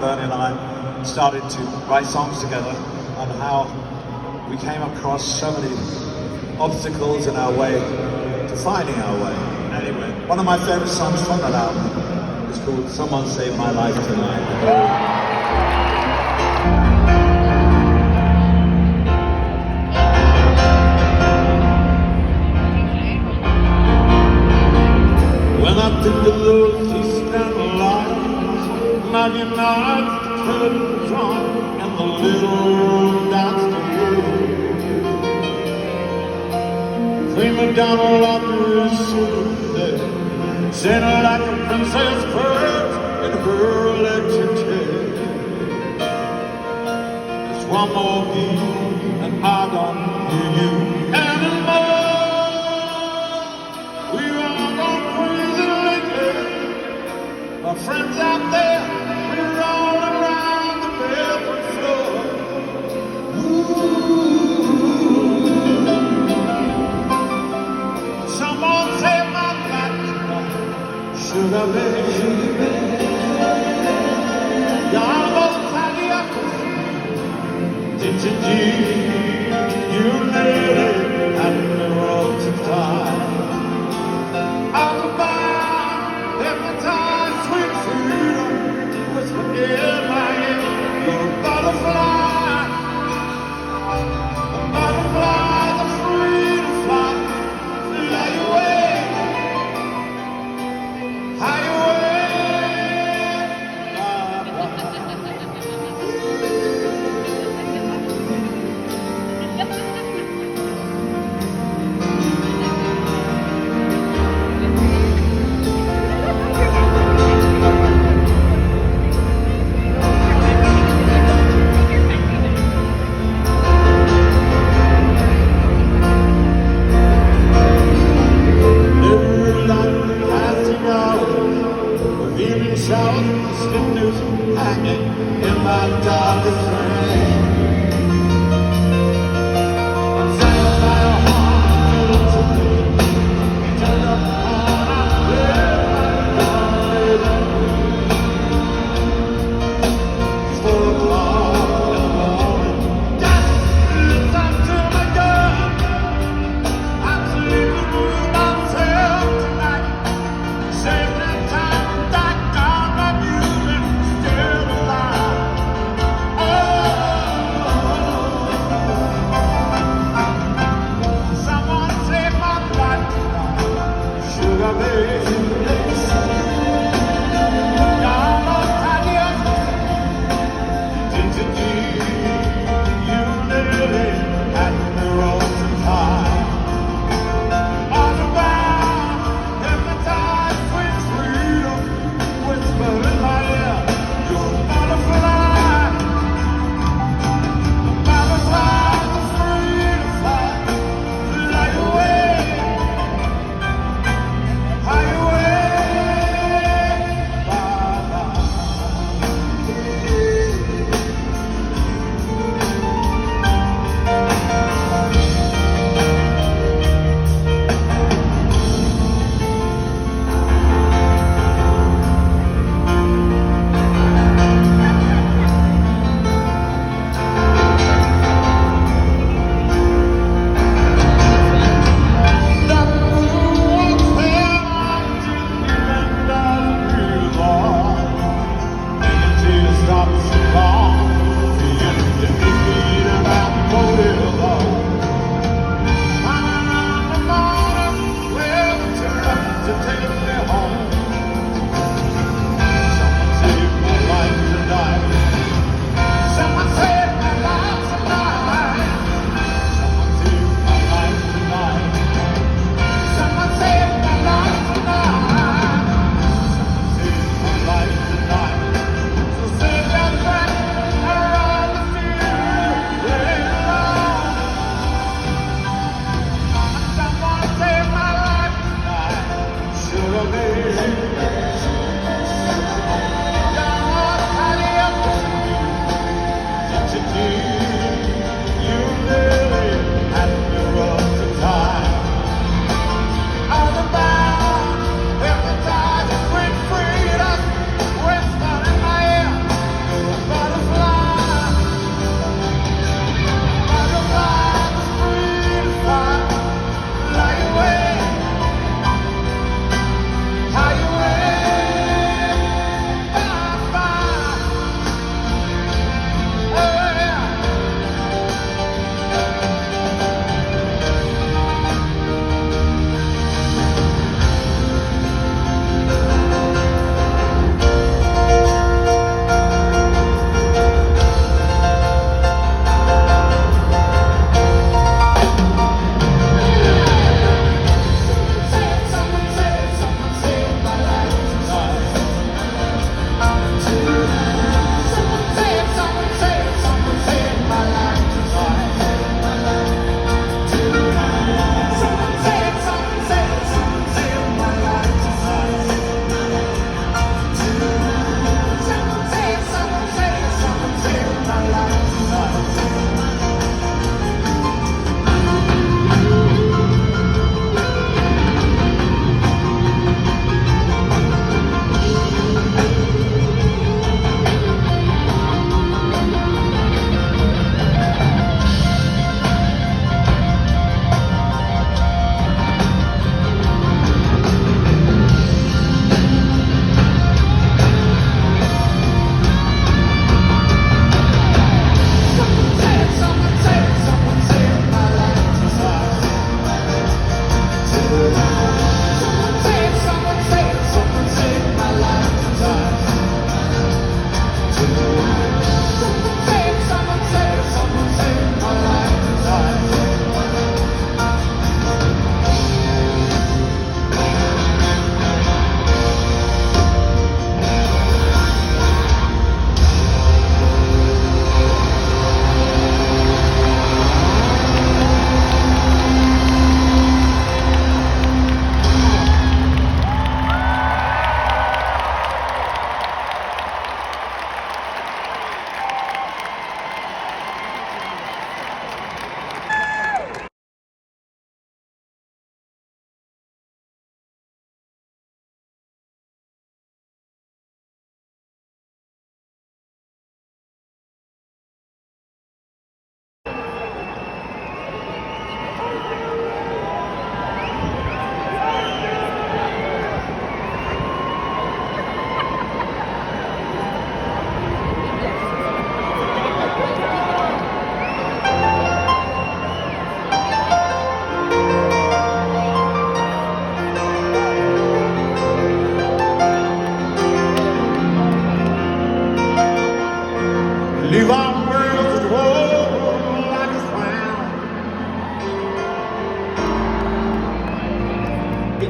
Bernie and I started to write songs together, and how we came across so many obstacles in our way to finding our way. Anyway, one of my favorite songs from that album is called Someone Saved My Life Tonight. When I think of those Eastern lights, 99 curtains drawn in the little room downstairs, prima donna laundry someday, singing like a princess bird in her electric chair. There's one more beat and I don't hear you anymore. My friends out there, we're all around the bedroom floor. Ooh. Someone saved my life tonight. Should I be? Y'all both tidy up. Did you made it and the road to die. In my head, you're a butterfly, the free to fly, fly away, high hanging in my darkest frame. I'm saying my heart to me. Turn up on a bed, it's 4 o'clock in the morning. Just listen to my gun. I'm sleeping with myself tonight. Save the time, back down my music. Oh,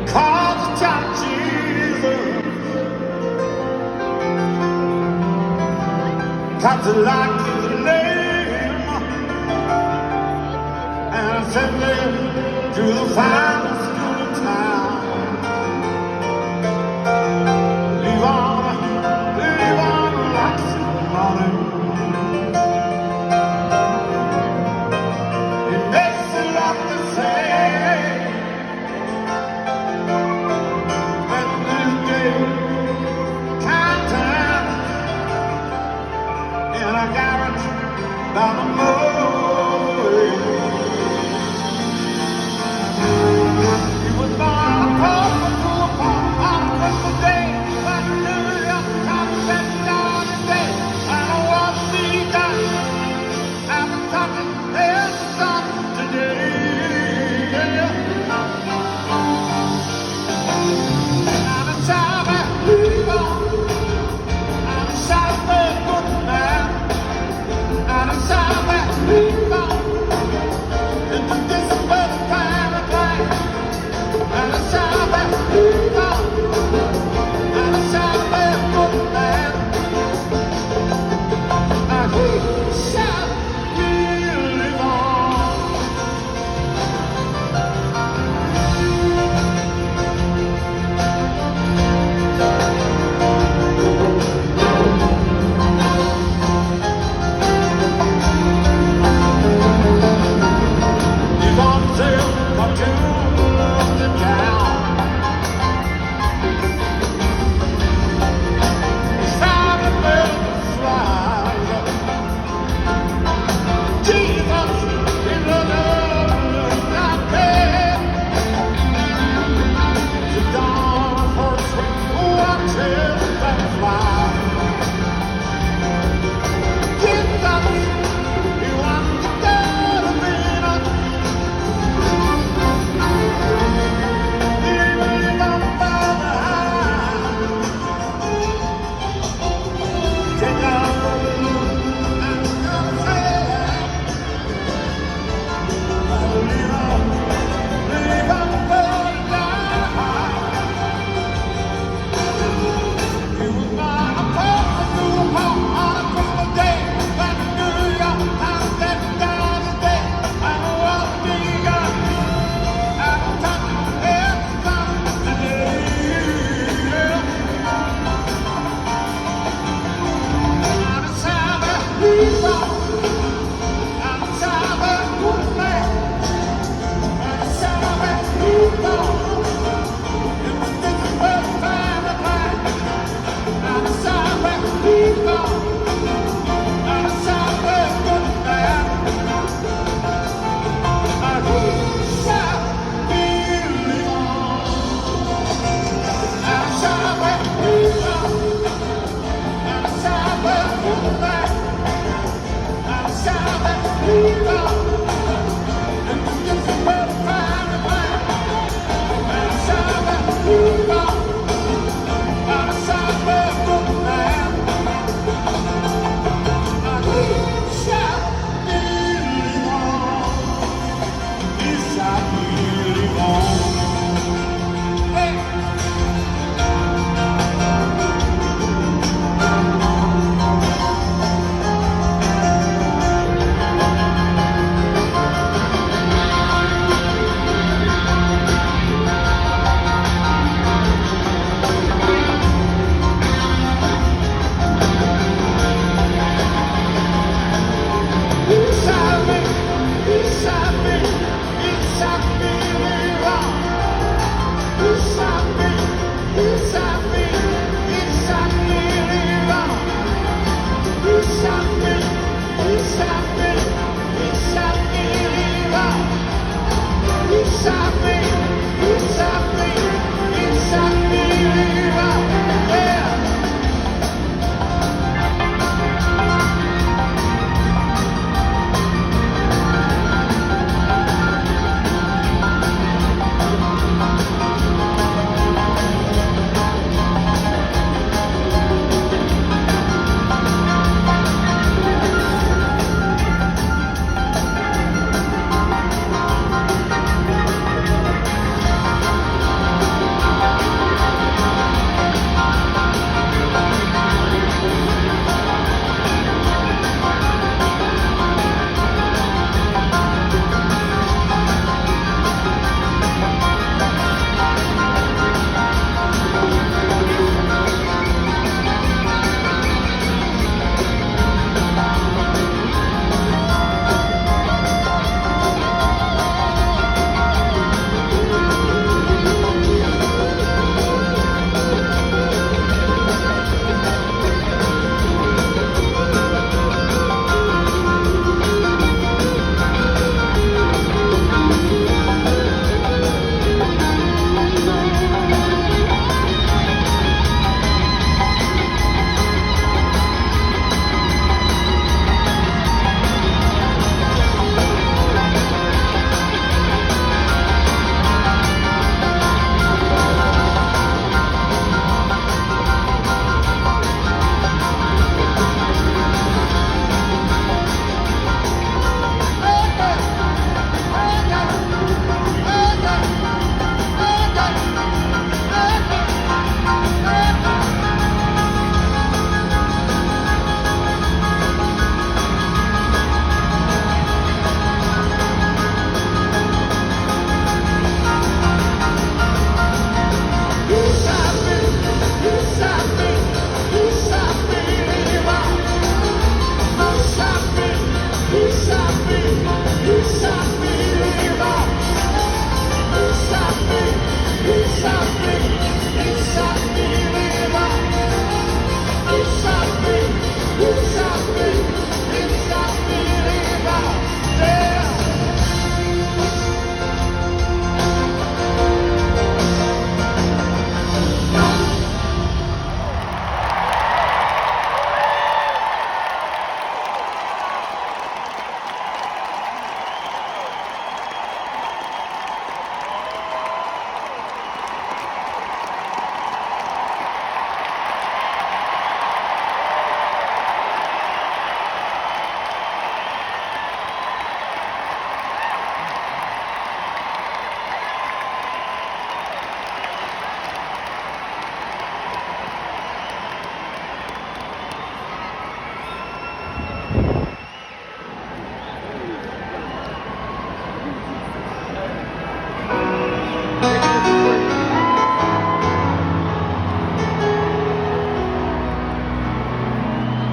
call the child Jesus, 'cause I like his name, and I sent him to the finest school in town. Leave on like some money. It makes it look the same. But this day, countdown, and I got it down the road. He was born a poor on Christmas Day, but New York Times said down today, I don't want to see that. I've been talking there's something today. I'm a child that lives on. I'm a child that good man. I'm a child that lives on. Into this world of time and life. I'm a child that lives on. I'm a child that good man. I shall live on. You're gonna tell my tunes in town. It's time to build the slide. Jesus is the love I pay. Sit down for a swing, watch it fly. Jesus, you want to go to Venus. Even on the high. Take out the blue and come say, leave on the die. He was born a poor on a Christmas Day, but New York Times said down today, I don't want to be gone. I'm talking every time today. I'm a child that lives on. I'm a child that good man. I'm a child that lives on. This is where the time is right. I'm a child that lives on. I'm a child that good man. I shall live on. I'm a child that lives on. I'm a child that good man. I'm a child that lives on. This is where the time is right. I'm a child that lives on. I'm a child that good man. I shall live on. He shall live on. Hey.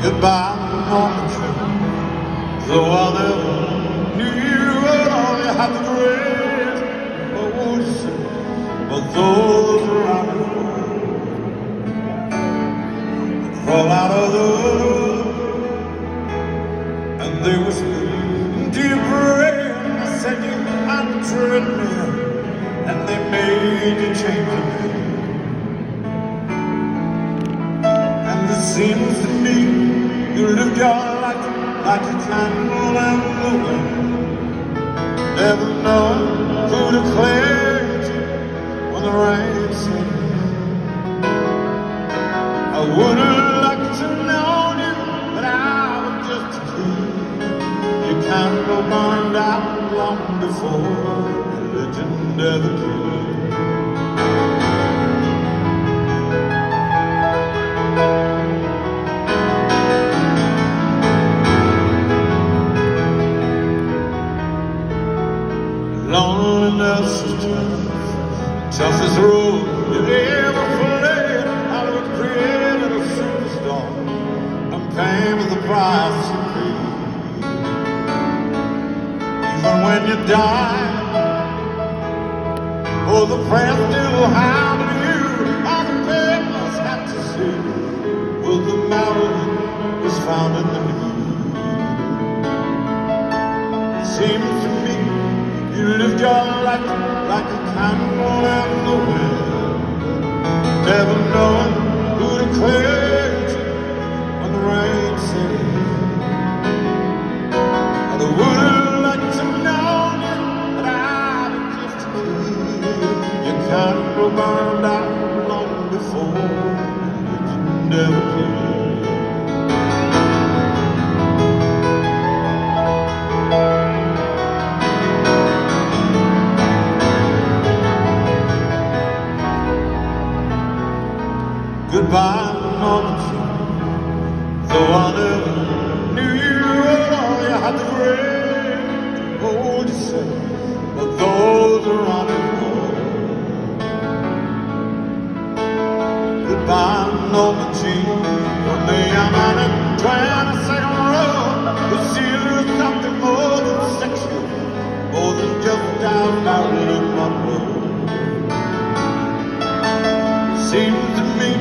Goodbye, Normandy. Though I never knew you at all, you had the great ocean, but those around the world crawl out of the wood, and they whisper into your brain. I said you had to tread me, and they made you change your name. And it seems to me you lived your life like a candle in the wind, never knowing who to cling to when the rain sings. I would have liked to know you, but I was just a kid. Your candle burned out long before religion ever did. Loneliness is tough, toughest road you ever played. Out of a created a superstar, and pain was the price you paid. Even when you die, oh, the prayers still hound you. All the papers have to say, well, the mountain was found in the news. Seems to me you lived your life like a candle in the wind, never knowing who to cling to when the rain sets. I would have liked to know you, but I was just a kid. Your candle burned out long before it never did. Goodbye, Normandy. Though I never knew you at all, you had the great hold yourself, but those around you know. Goodbye, Normandy. From the young and 22nd row, the seal is something more than sexual, more than just downtown in my road. Seems to me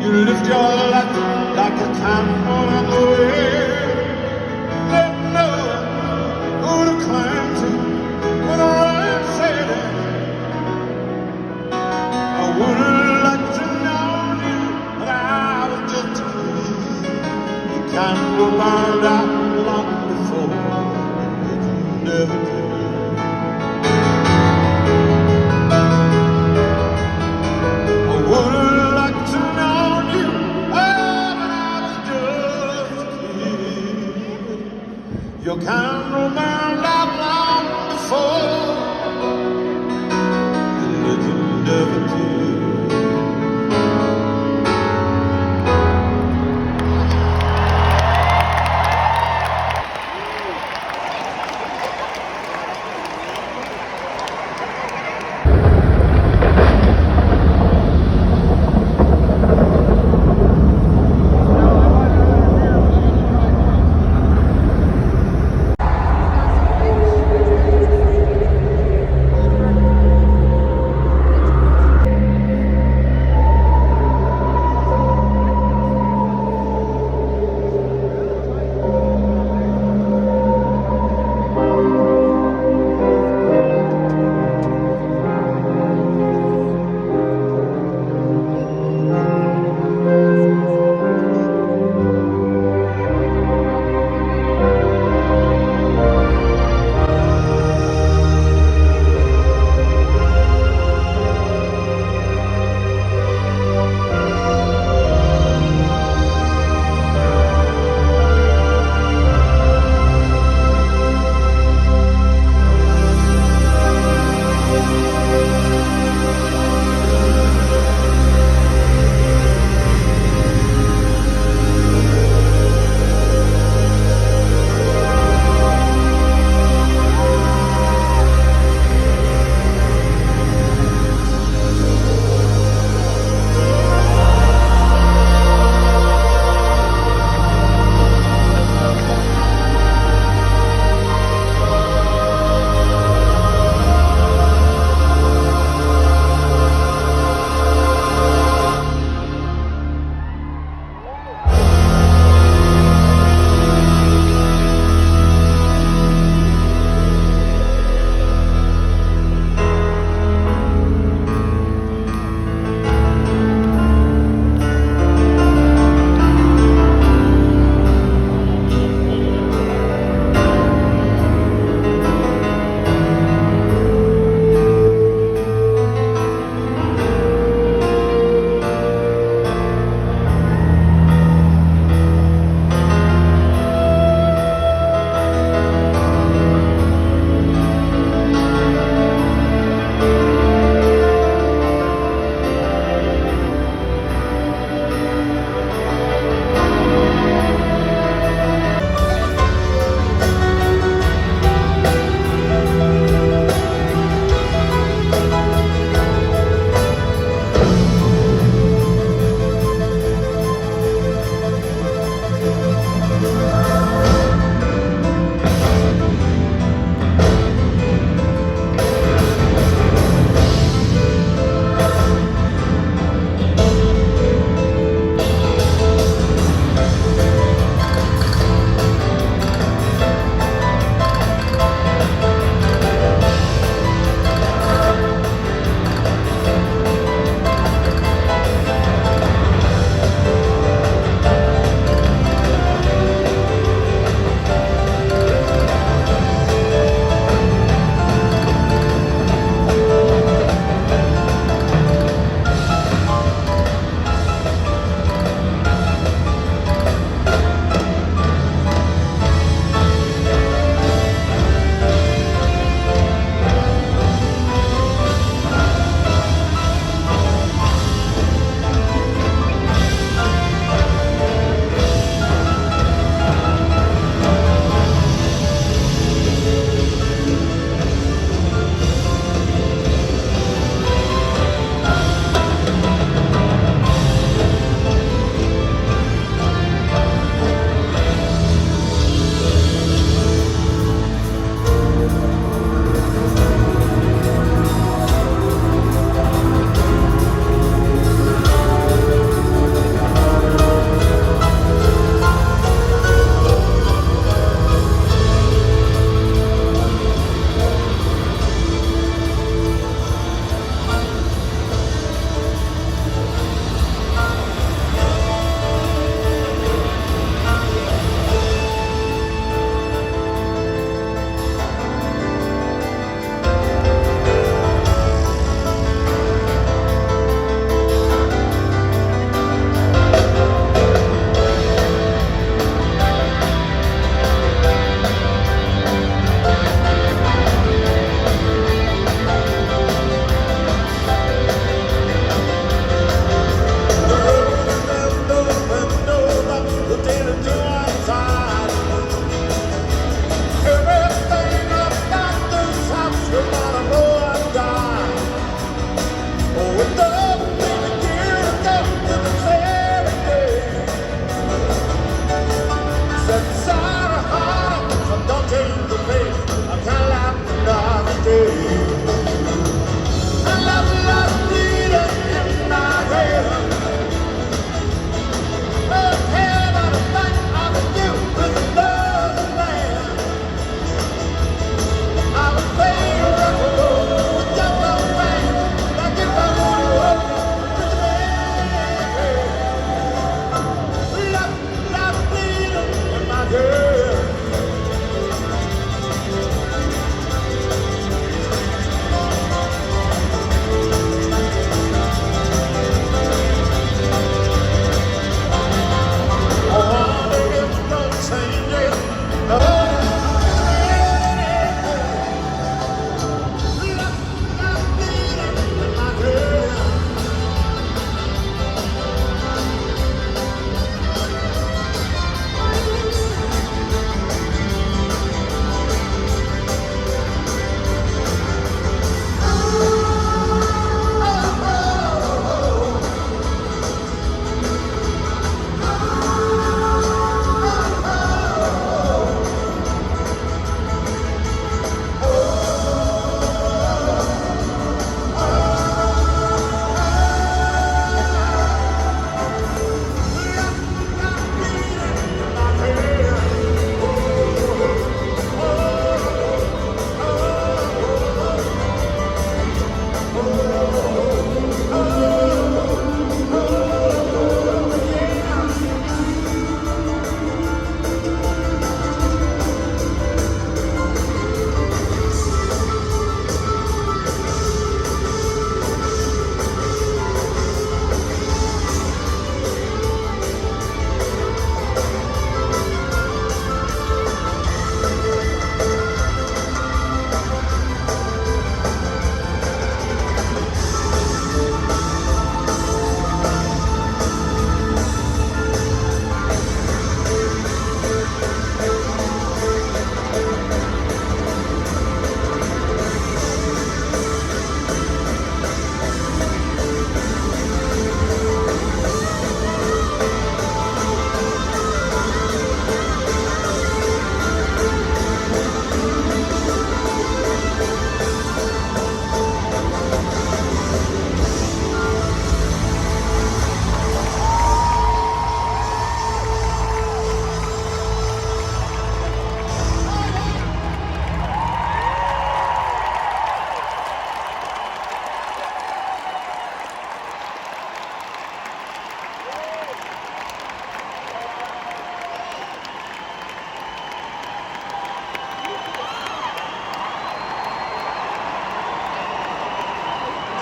you lived your life like a candle in the wind, never knowing who to cling to when the rain set in. I would have liked to know you, but I was just a kid. The candle burned out long before it never did. I would have liked to know you, oh, but I was just a kid.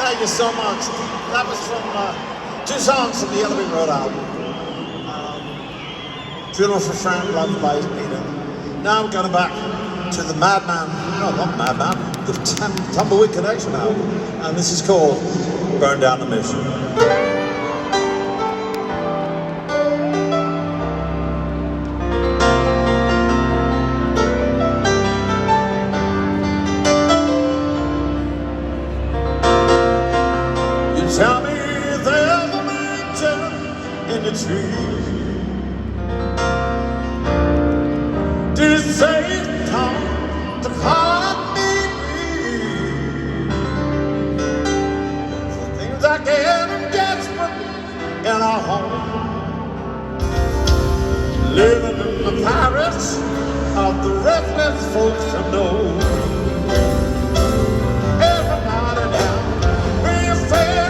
Thank you so much. That was from two songs from the Yellow Brick Road album. Funeral for Frank, Love by Peter. Now we're going back to the Madman, no, not Madman, the Tumbleweed Connection album. And this is called Burn Down the Mission. Tell me there's a mansion in the tree. Did it say it's time to call me? For things I get desperate in our home, living in the Paris of the restless folks who know. Everybody now, be fair.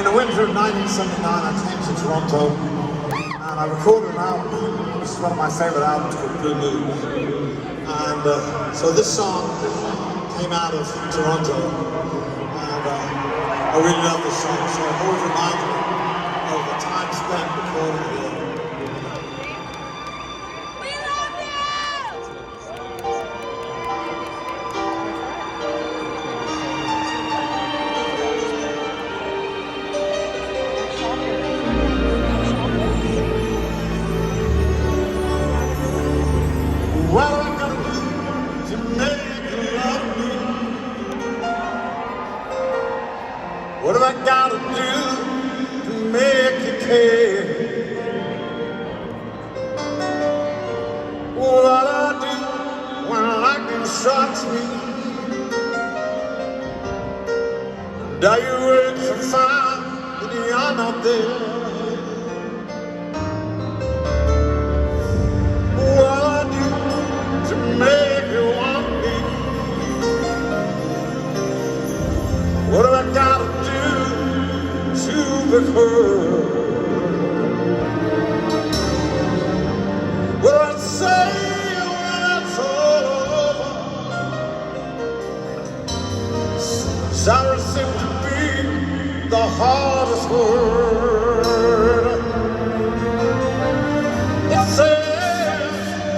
in the winter of 1979, I came to Toronto and I recorded an album. This is one of my favorite albums called Blue Moon. And so this song came out of Toronto. And I really love this song, so it always reminded me of the time spent recording it. What am I gonna do to make you love me? What have I gotta do to make you care? What I do when lightning strikes me? Do you work so fine that you're not there? What I do to make you want me? What have I gotta do to be heard? What do I say when it's all over? Sorry seems to be the hardest word. It's sad,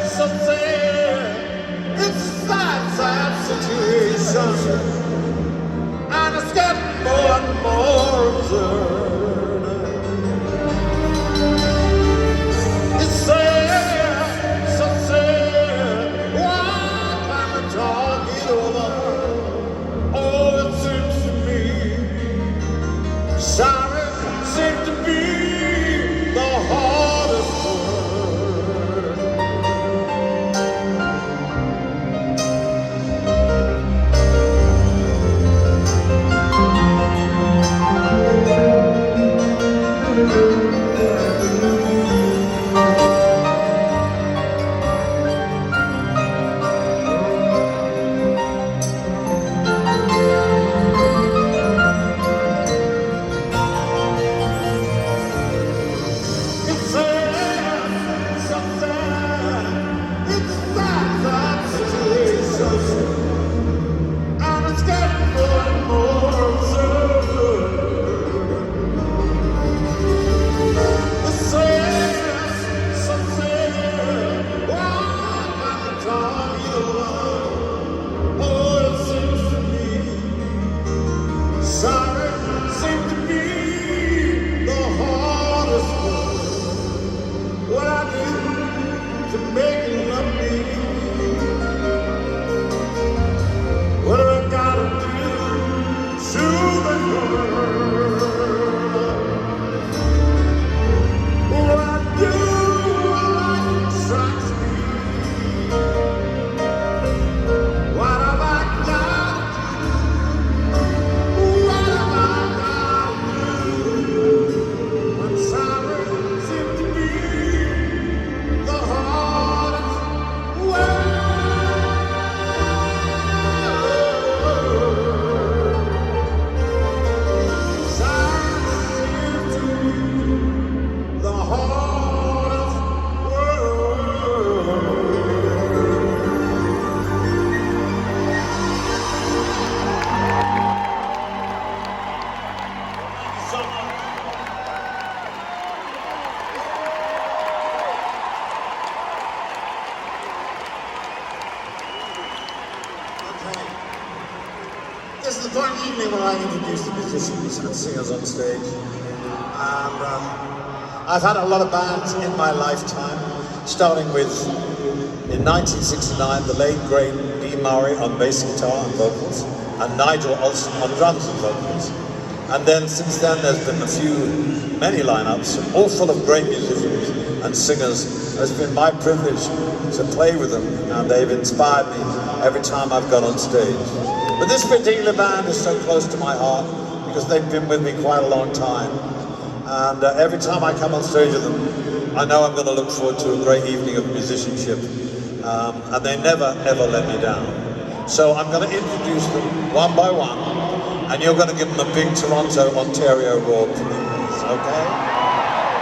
so sad. It's a sad, sad situation. And it's getting more and more absurd. It's sad, so sad. Why can't we talk it over? Oh, it seems to me sorry seems to be the hardest word. It's sad, so sad. It's a sad, sad situation. And it's getting more and more absurd. It's sad, so sad. Why can't we talk it over? Oh, it seems to me sorry seems to be the hardest word. What I do to make you love me? What do I gotta do to the girl? What I do when life strikes me? What have I got to do? What have I got to do? When sorry seems to be the hardest word. Sorry seems to be the hardest word. Thank you so much. Okay. This is the point of the evening when I introduce the musicians and singers on stage. And I've had a lot of bands in my lifetime, starting with, in 1969, the late great Dee Murray on bass guitar and vocals, and Nigel Olsson on drums and vocals. And then since then there's been many lineups, all full of great musicians and singers. It's been my privilege to play with them, and they've inspired me every time I've gone on stage. But this particular band is so close to my heart because they've been with me quite a long time. And every time I come on stage with them, I know I'm going to look forward to a great evening of musicianship. And they never, ever let me down. So I'm going to introduce them one by one. and you're going to give them a big Toronto, Ontario roar, please, okay?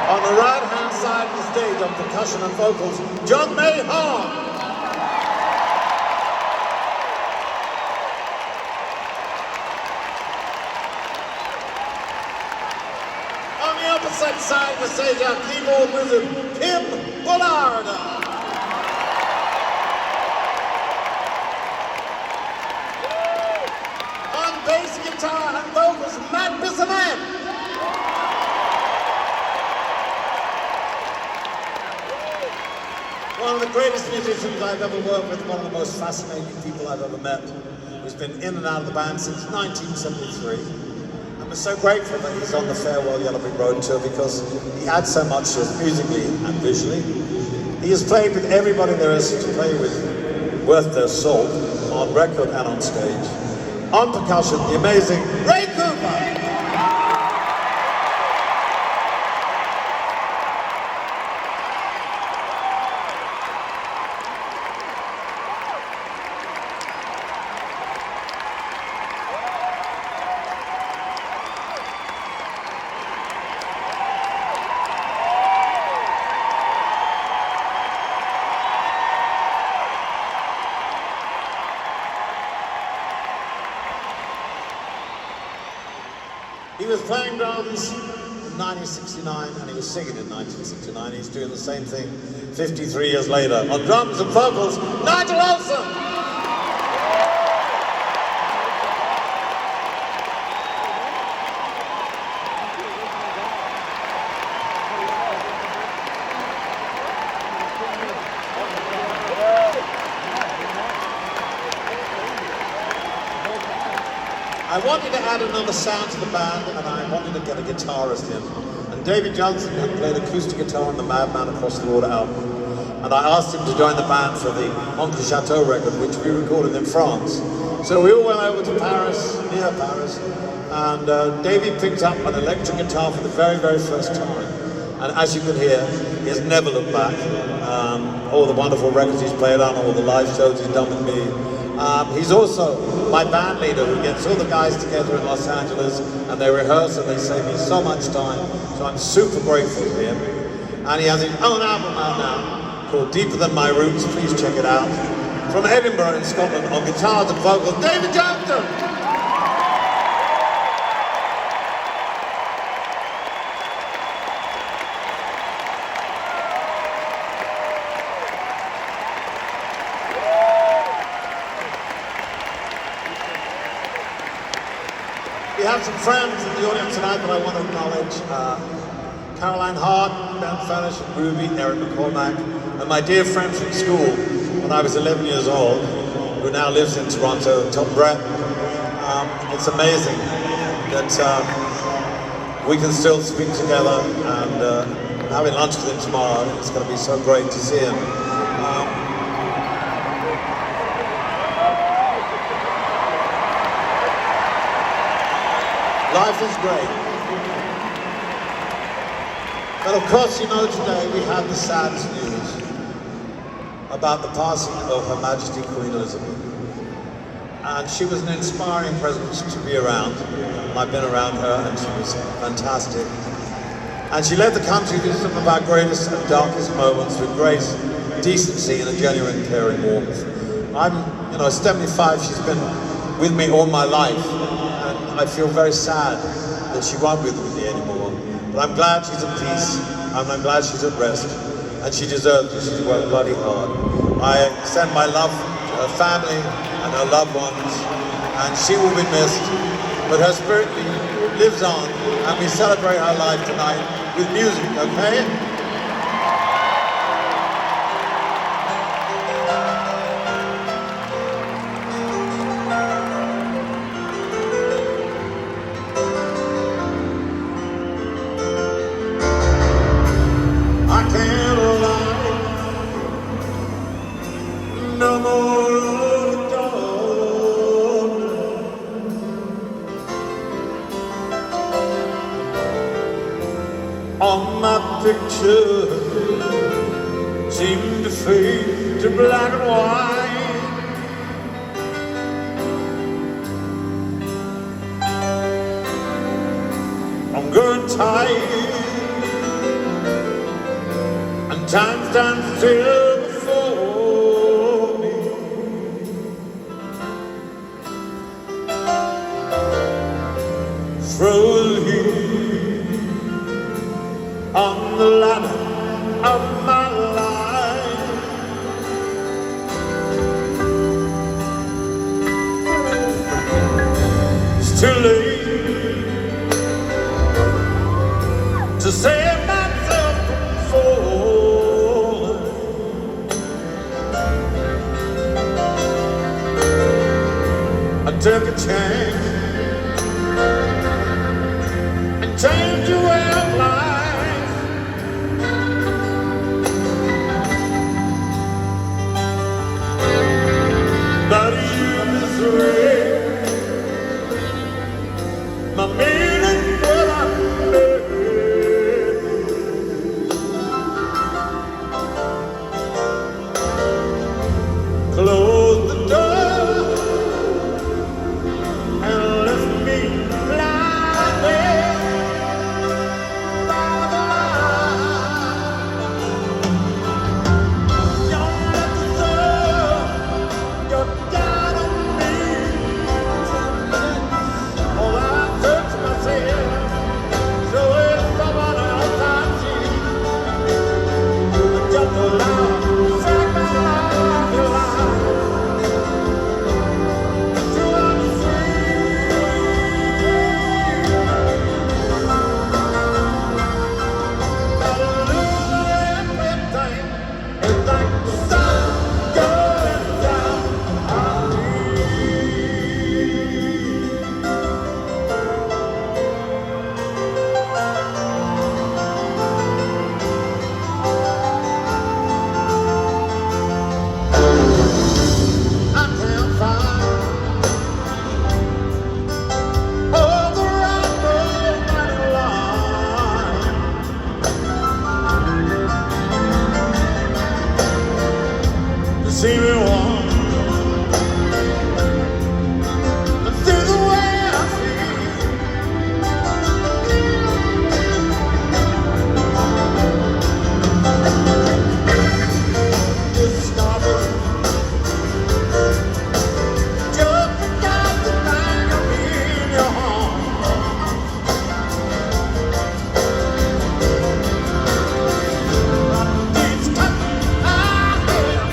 On the right-hand side of the stage, on percussion and vocals, John Mayhaw. On the opposite side of the stage, our keyboard wizard, Kim Bullard. On bass guitar and vocals, Matt Bissonette. One of the greatest musicians I've ever worked with, one of the most fascinating people I've ever met, who's been in and out of the band since 1973. We're so grateful that he's on the Farewell Yellow Brick Road tour because he adds so much to us musically and visually. He has played with everybody there is to play with worth their salt, on record and on stage. On percussion, the amazing Ray Cooper. He was playing drums in 1969 and he was singing in 1969. He's doing the same thing 53 years later. On drums and vocals, Nigel Olsson! I wanted to add another sound to the band, and I wanted to get a guitarist in. And David Johnson had played acoustic guitar on the Madman Across the Water album. And I asked him to join the band for the Oncle Chateau record, which we recorded in France. So we all went over to Paris, near Paris, and David picked up an electric guitar for the very, very first time. And as you can hear, he has never looked back. All the wonderful records he's played on, all the live shows he's done with me. He's also my band leader who gets all the guys together in Los Angeles and they rehearse and they save me so much time. So I'm super grateful to him. And he has his own album out now called Deeper Than My Roots. Please check it out. From Edinburgh in Scotland on guitars and vocals, David Johnson! We have some friends in the audience tonight that I want to acknowledge. Caroline Hart, Ben Furnish, Ruby, Erin McCormack, and my dear friend from school when I was 11 years old, who now lives in Toronto, Tom Brett. It's amazing that we can still speak together, and I'm having lunch with him tomorrow. It's going to be so great to see him. Life is great. But of course, you know, today we have the saddest news about the passing of Her Majesty Queen Elizabeth. And she was an inspiring presence to be around. I've been around her and she was fantastic. And she led the country through some of our greatest and darkest moments with grace, decency and a genuine caring warmth. I'm, 75, she's been with me all my life. I feel very sad that she won't be with me anymore. But I'm glad she's at peace, and I'm glad she's at rest, and she deserves it. She's worked bloody hard. I send my love to her family and her loved ones, and she will be missed. But her spirit lives on, and we celebrate her life tonight with music, okay? On my picture seemed to fade to black and white. tight, and time stands still before me. Frozen here on the ladder of my life. It's too late to save myself from falling. I took a chance and changed your way of life. But you misread my meaning, but I close the door and left me lying there by the line. Don't let the sun go down on me. Oh, I search myself, so it's someone else I see. I jump around, sing my life alive. See me walk through the way I feel. Discover just got the thing of in your heart. Each time I hear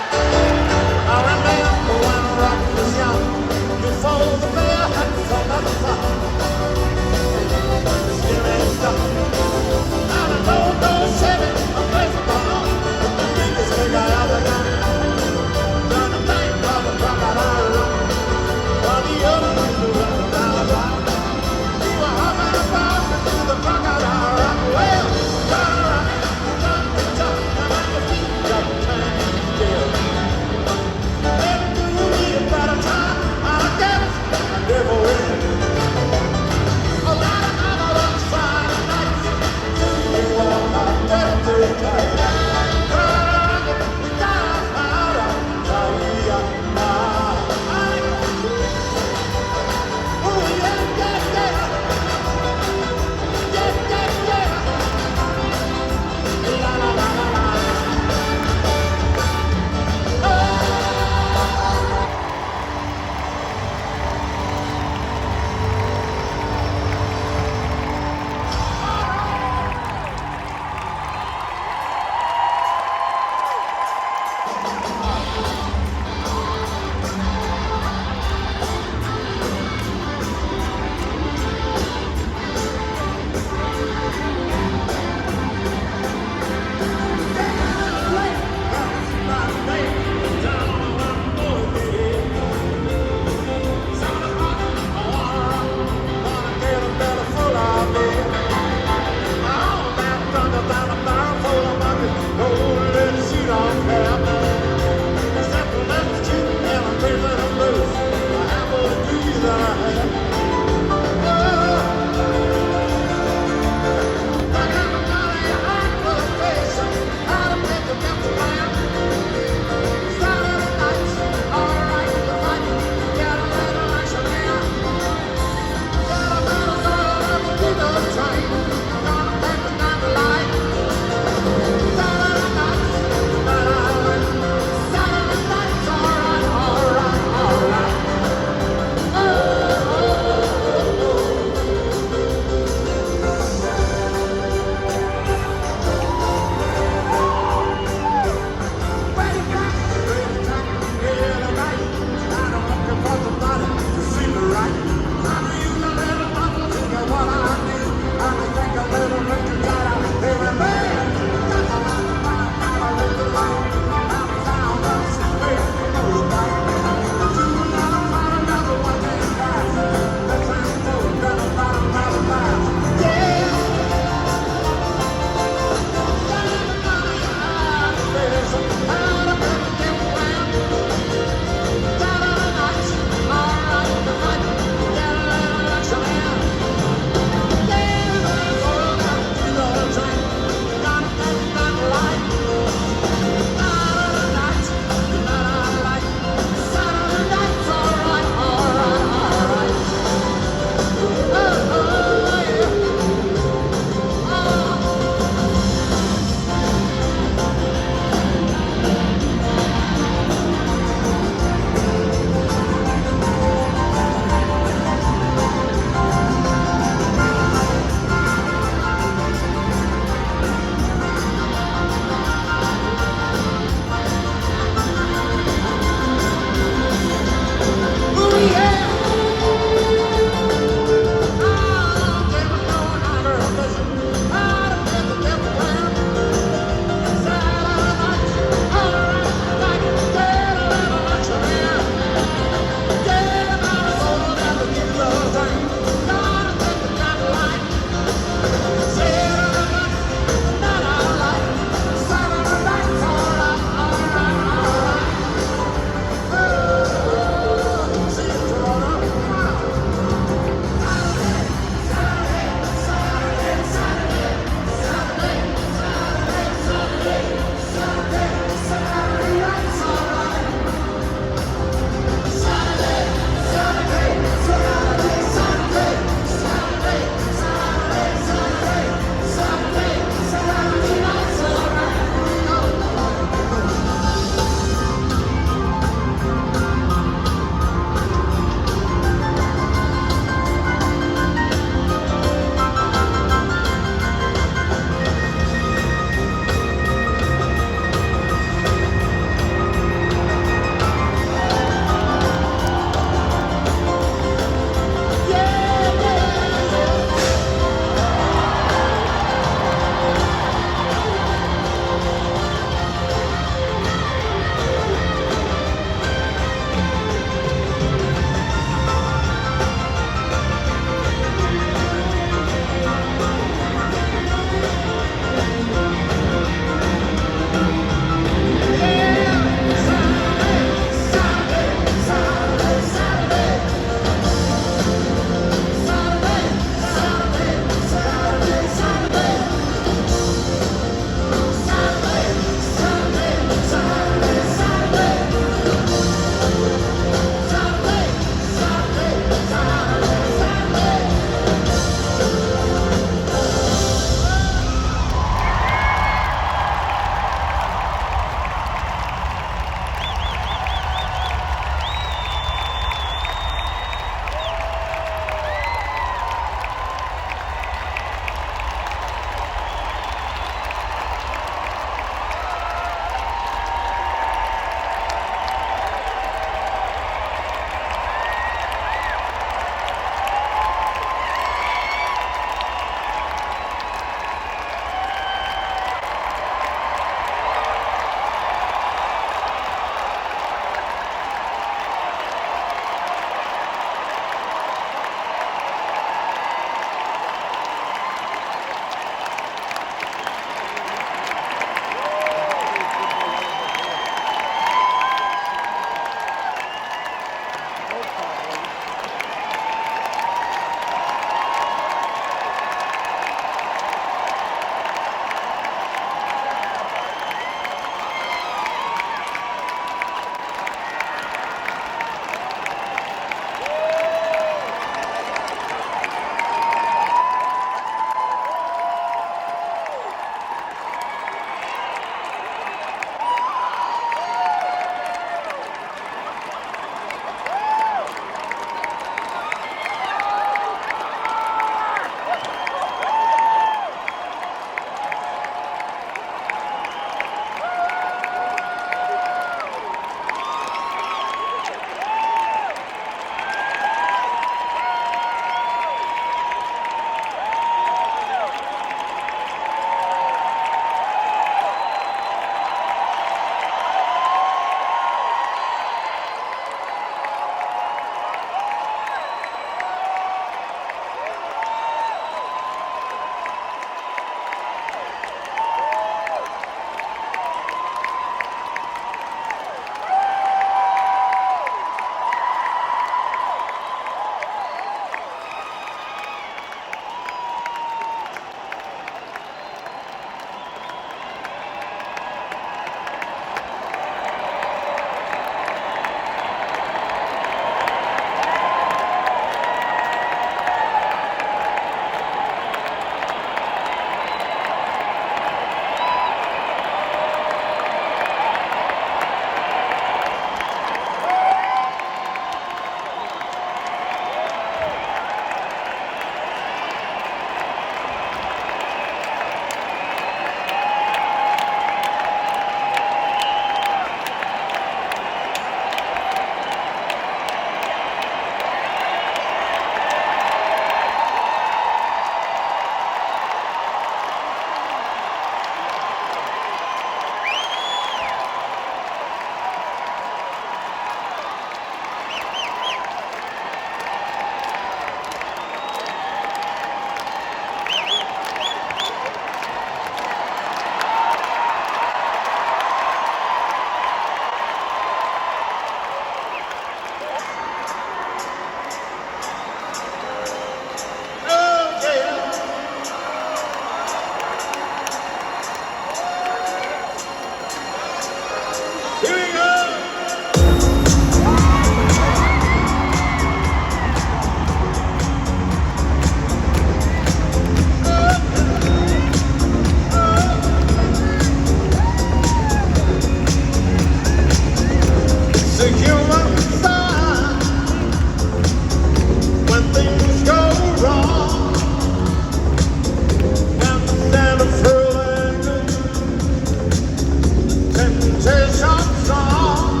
invitation song,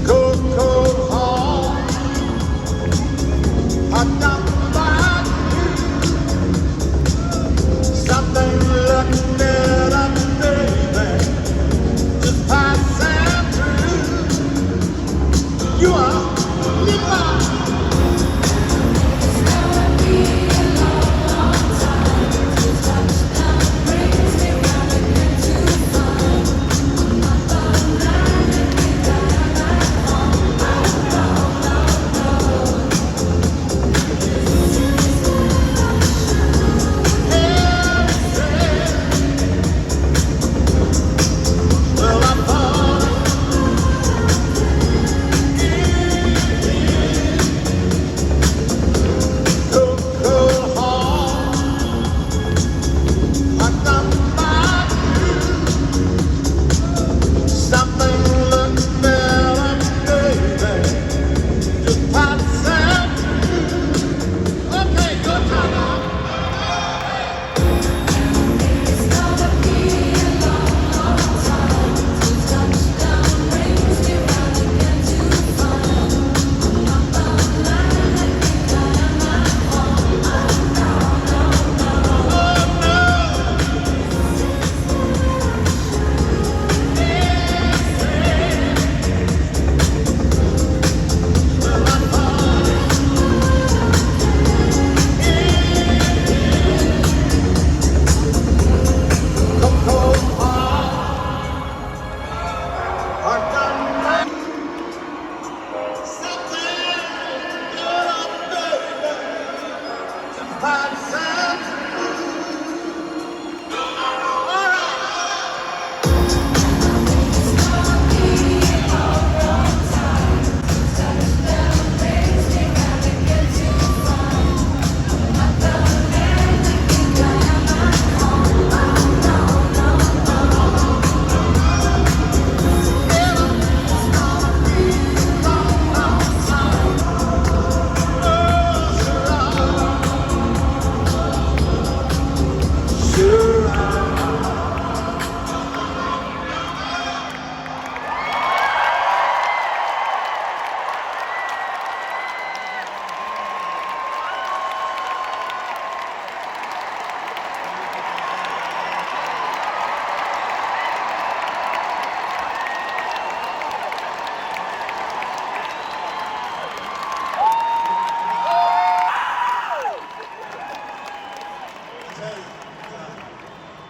cold, cold heart, I got back something looking at up, baby, just passing through. You are living.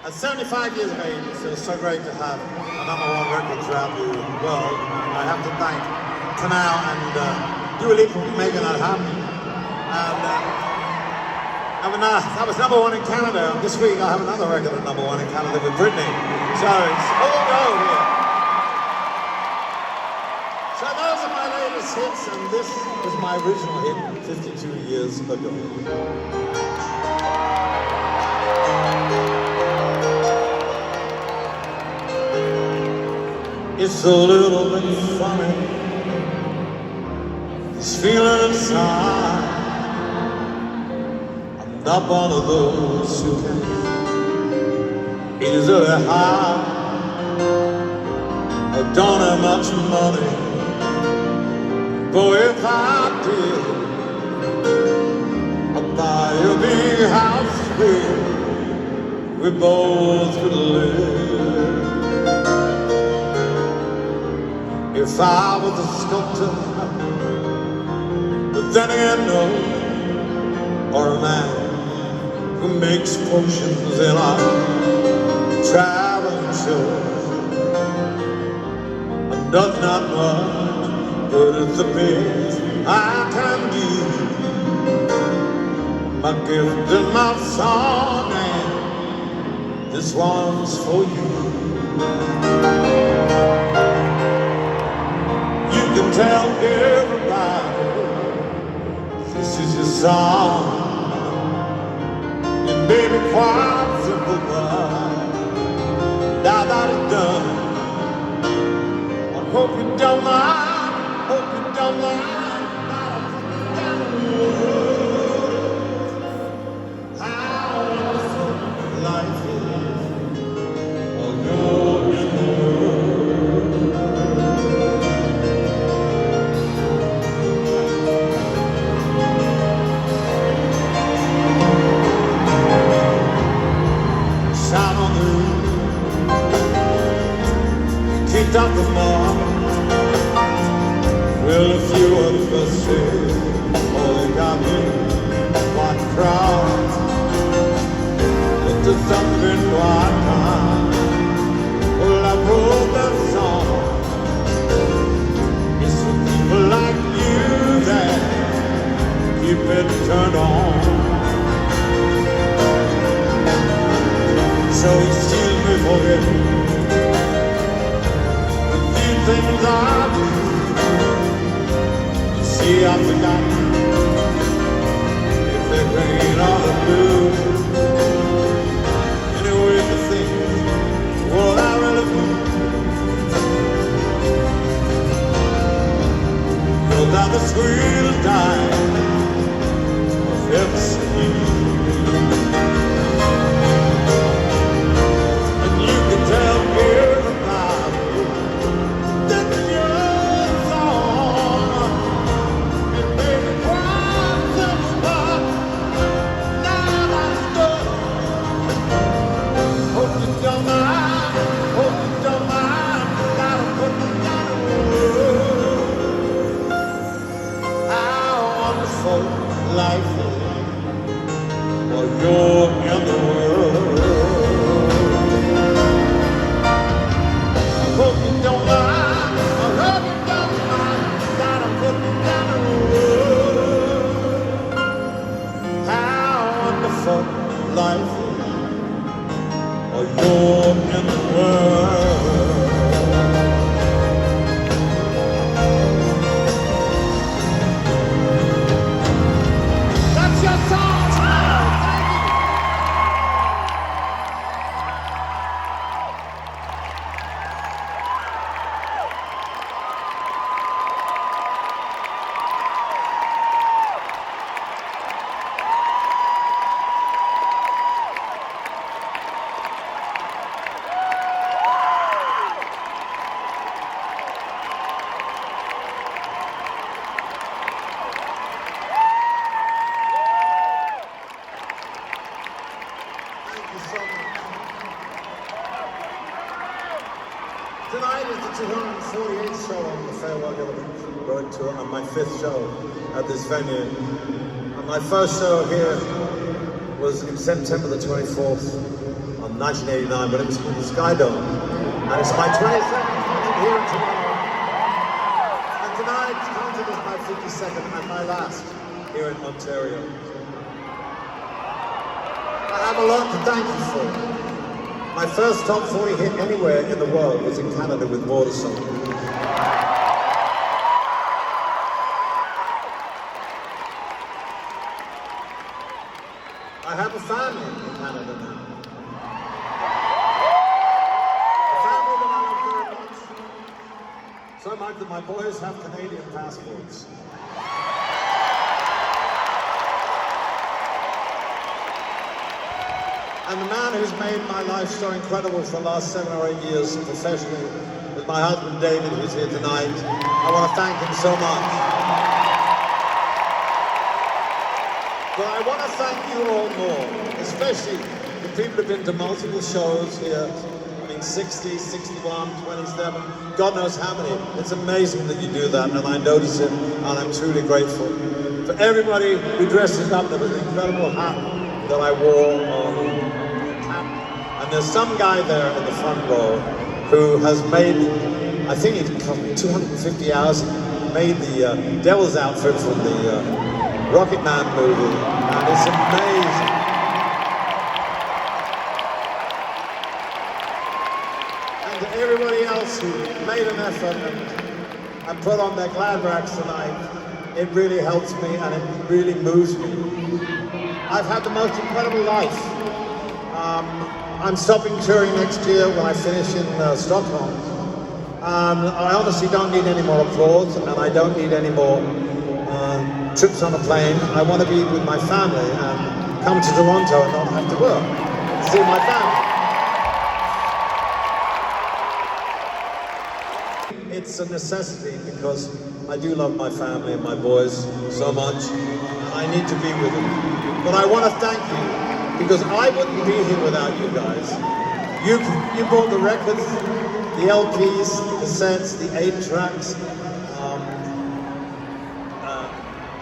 At 75 years of age, it's so great to have a #1 record throughout the world. I have to thank Canal and Dua Lipa for making that happen. And that was #1 in Canada. This week I have another record at #1 in Canada with Britney. So it's all go here. So those are my latest hits, and this was my original hit 52 years ago. It's a little bit funny, this feeling inside. I'm not one of those who can easily hide. I don't have much money, but if I did, I'd buy a big house where we both could live. If I was a sculptor, but then again no, or a man who makes potions in a traveling show, and does not much, but it's the best I can do. My gift and my song, and this one's for you. Tell everybody this is your song. It may be quite simple, but now that it's done, I hope you don't mind. Hope you don't mind. How life is. Oh no. stop the mob. Well, a few of us say, oh, they got me one crowd. But there's something right now. Well, I wrote that song. It's for people like you that keep it turned on. So excuse me for it. The few things I do. You see, I've forgotten if they're green or the blue. Anyway, the things what I really feel. You're not the sweetest time I've ever seen. And you can tell everybody that your song it made me cry simple. Now I'm stuck. Hope you don't mind. Hope you don't mind. Gotta put me down the road. How wonderful life is while you're in the world. I hope you don't mind. I hope you don't mind. Gotta put me down the road. How wonderful life is while you're in the world. That's your song tonight. Thank you. Thank you so much. Tonight is the 248th show on the Farewell Road Tour, and my 5th show at this venue. And my first show here was in September the 24th on 1989, but it was called the Sky Dome. And it's my 22nd concert here in Toronto. And tonight's concert is my 52nd and my last here in Ontario. I have a lot to thank you for. My first top 40 hit anywhere in the world was in Canada with Watersong. I have a family in Canada now. A family that I love very much. So much that my boys have Canadian passports. And the man who's made my life so incredible for the last 7 or 8 years professionally is my husband David, who's here tonight. I want to thank him so much. But I want to thank you all more, especially the people who've been to multiple shows here. I mean, 60, 61, 27, God knows how many. It's amazing that you do that, and I notice it, and I'm truly grateful. For everybody who dresses up, there was an incredible hat that I wore on. And there's some guy there in the front row who has made, I think he's come 250 hours, made the devil's outfit from the Rocket Man movie, and it's amazing. And to everybody else who made an effort and put on their glad rags tonight, it really helps me and it really moves me. I've had the most incredible life. I'm stopping touring next year when I finish in Stockholm. I honestly don't need any more applause, and I don't need any more trips on a plane. I want to be with my family and come to Toronto and not have to work and see my family. It's a necessity because I do love my family and my boys so much, and I need to be with them. But I want to thank you, because I wouldn't be here without you guys. You brought the records, the LPs, the cassettes, the 8-tracks,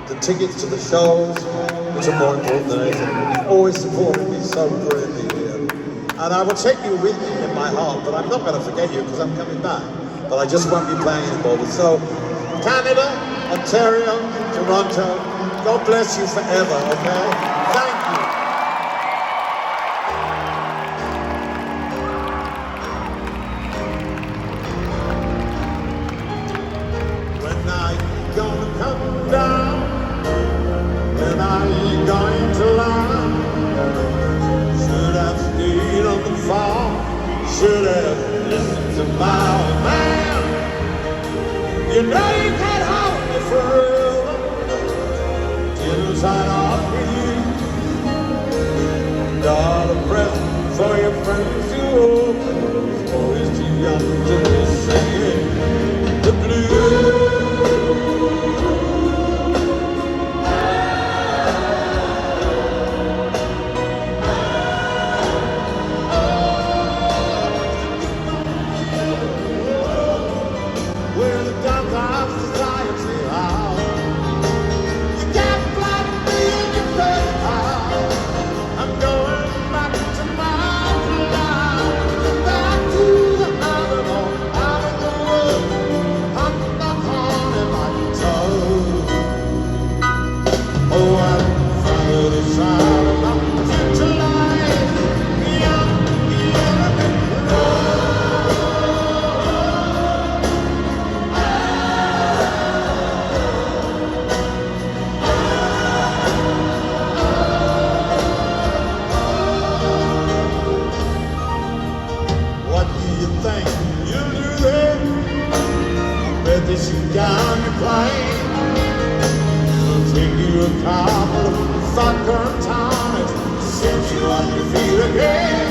the tickets to the shows, which are more important than anything. You've always supported me so brilliantly here. And I will take you with me in my heart, but I'm not going to forget you because I'm coming back. But I just won't be playing anymore. So, Canada, Ontario, Toronto, God bless you forever, okay? Thank you. When are you gonna come down? When are you going to land? Should have stayed on the farm. Should have listened to my old man. You know you can't hold me forever. Till sign off with you. Got a present for your friends to open. Always too young to be singing the blues. Down your plane, we'll take you a couple of vodka and tonics, set you on your feet again.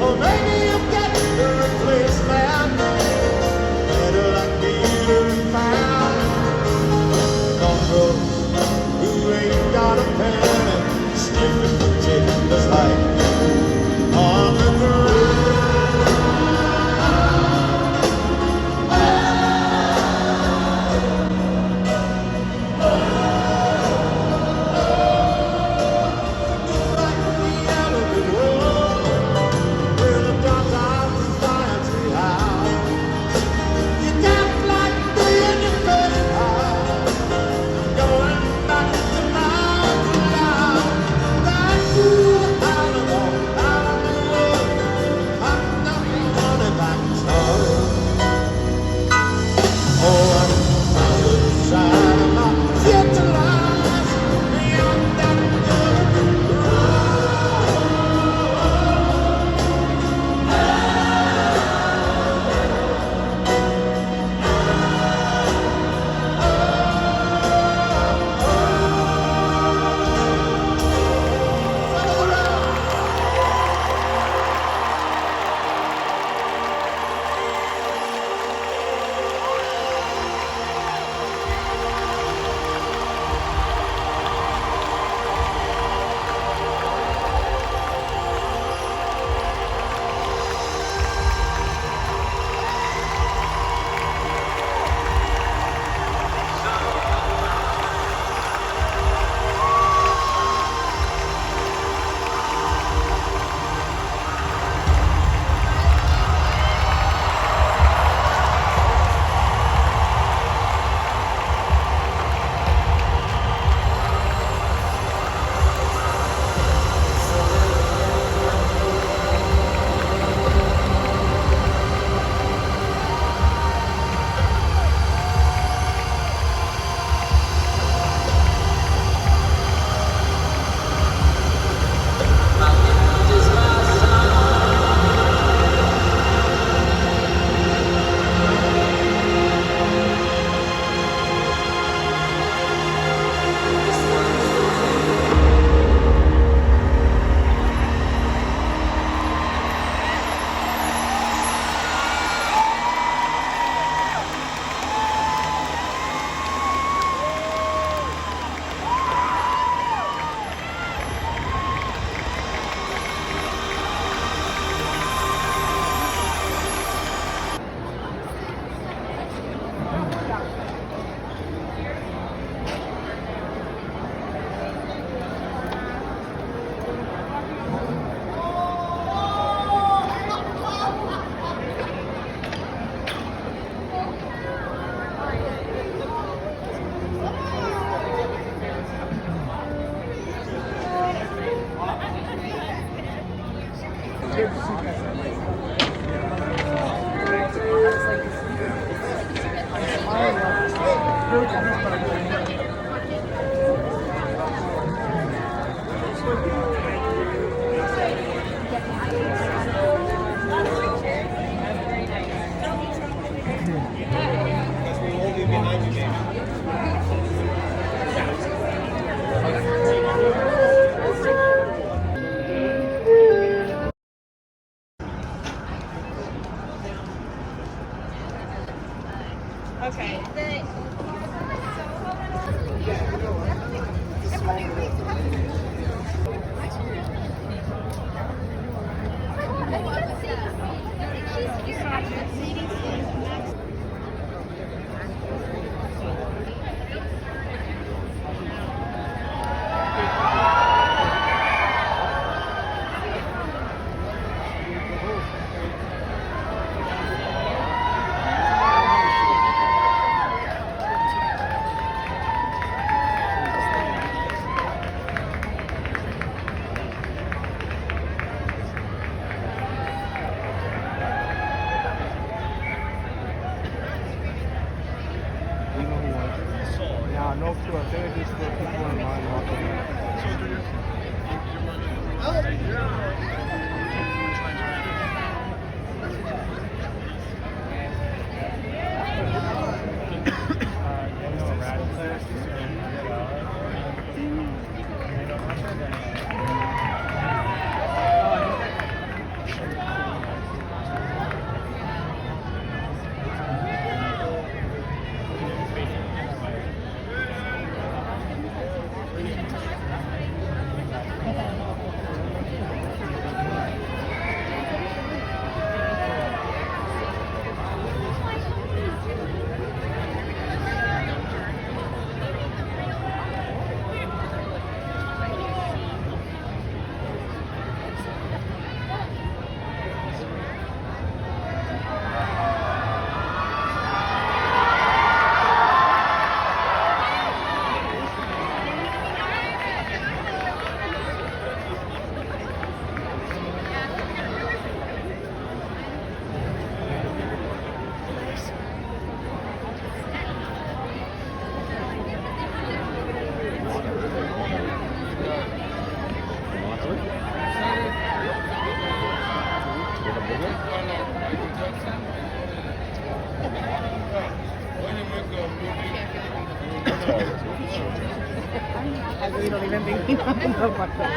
Or maybe you'll get the replacement, better like Peter and found. Some folks who ain't got a penny, sniffing the timbers like on the ground. Okay. Nah, no clue. I think it's just for people in line walking in. Daniel Radcliffe. I really don't even think about that.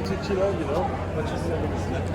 fettuccine oggi, no? Ma ci sono delle snack.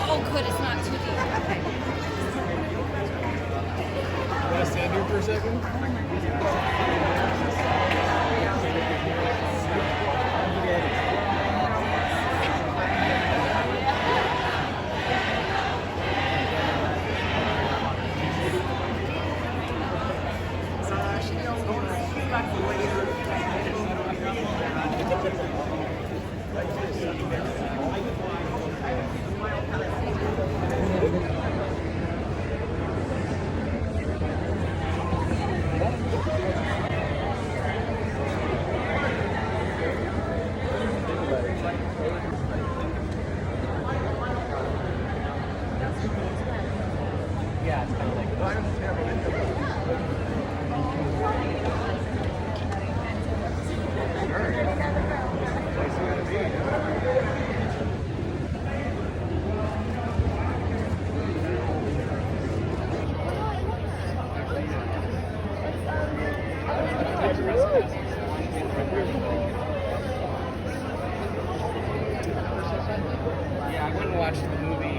Oh, good. It's not too deep. Want to stand here for a second? Yeah, I went and watched the movie.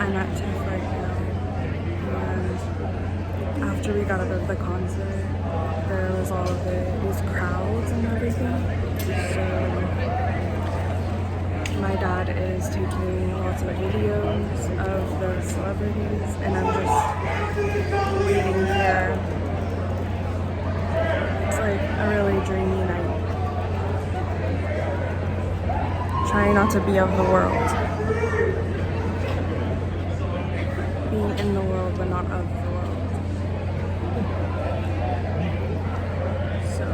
I'm at TIFF right now, and after we got out of the concert, there was all of these crowds and everything. So my dad is taking lots of videos of the celebrities, and I'm just waiting here. It's like a really dreamy night. Trying not to be of the world. Being in the world, but not of the world. So.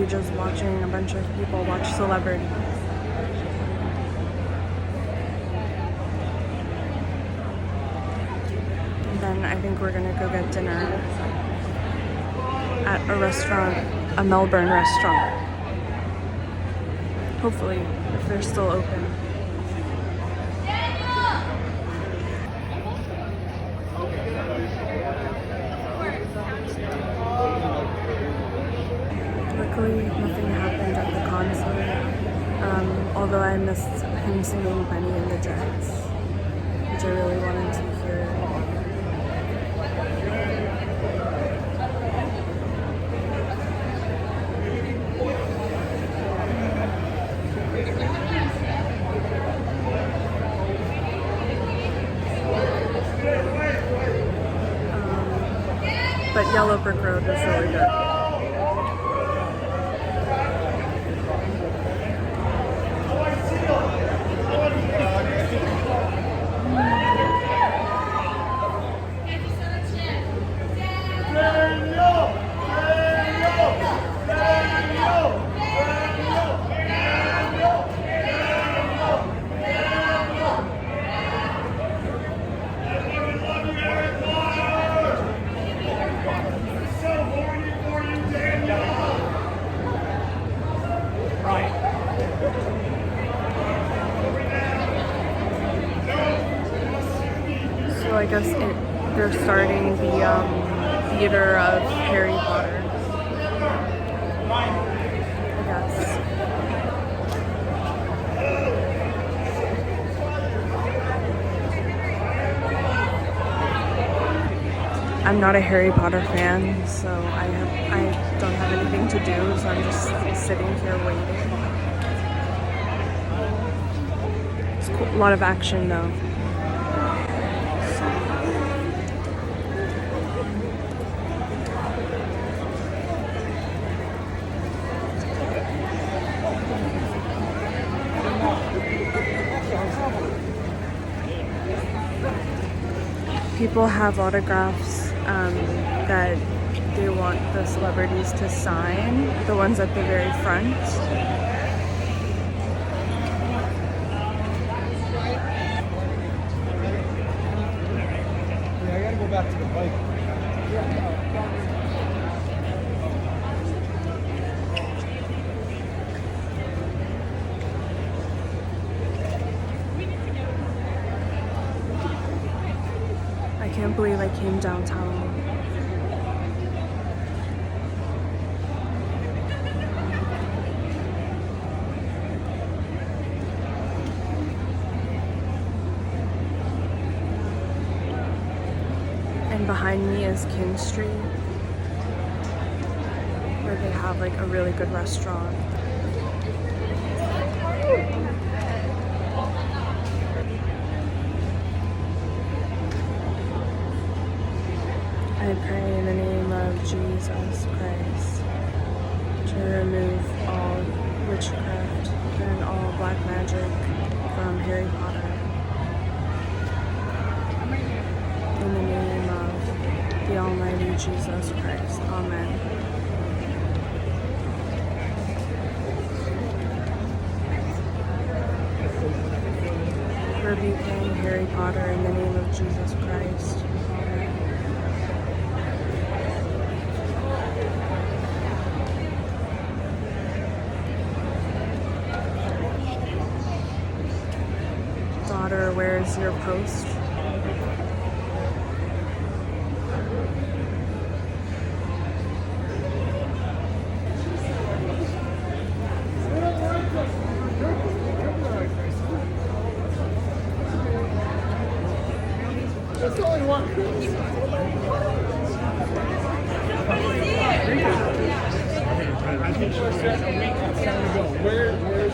literally just watching a bunch of people watch celebrities. And then I think we're gonna go get dinner at a restaurant, a Melbourne restaurant. Hopefully, if they're still open. Luckily, nothing happened at the concert, although I missed him singing Benny and the Jets, which I really wanted to hear. But Yellow Brick Road was really good. So I guess they're starting the theater of Harry Potter. I guess. I'm not a Harry Potter fan, so I don't have anything to do, so I'm just sitting here waiting. It's cool. A lot of action though. People have autographs that they want the celebrities to sign, the ones at the very front. Yeah, I gotta go back to the bike. I can't believe I came downtown. And behind me is King Street, where they have like a really good restaurant. I pray in the name of Jesus Christ to remove all witchcraft and all black magic from Harry Potter. In the name of the Almighty Jesus Christ. Amen. Rebuking Harry Potter in the name of Jesus Christ. Amen. Daughter, where is your post? There's only one. Where's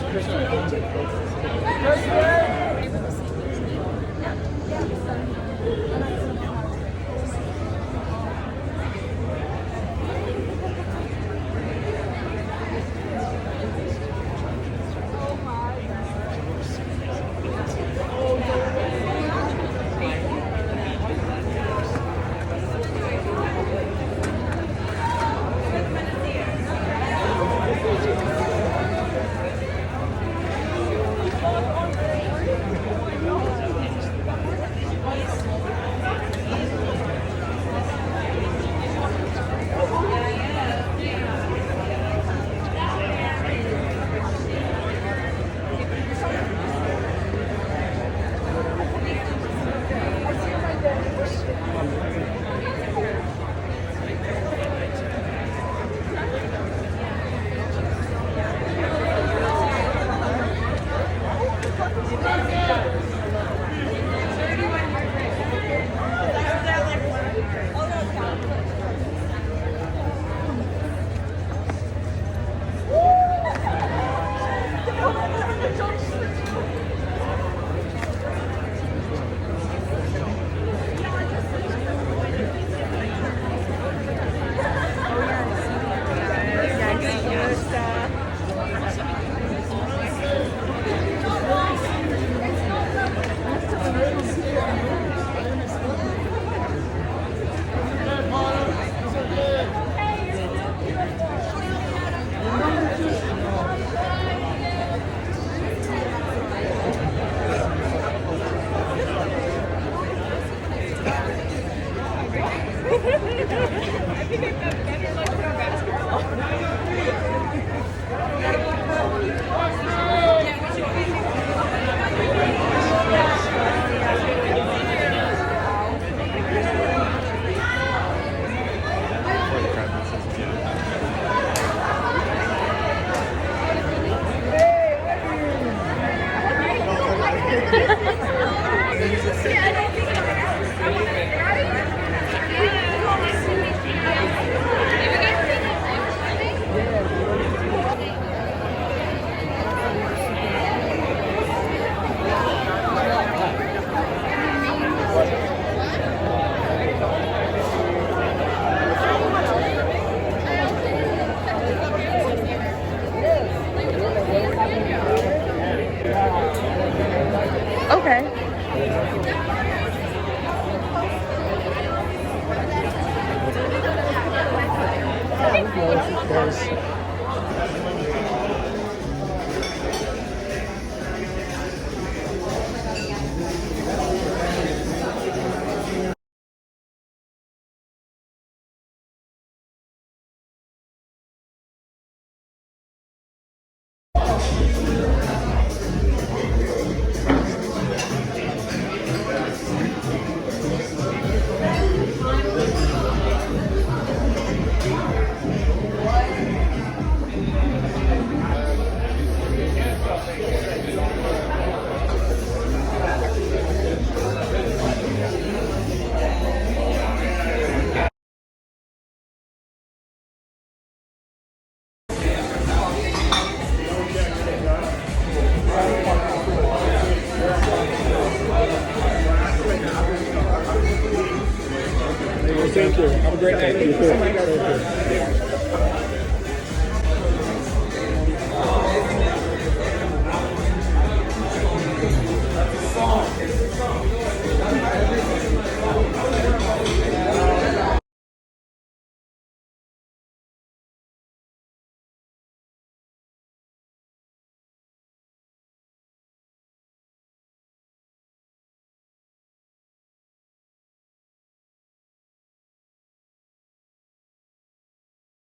of course. Thank you. Have a great night. You too. Thank you.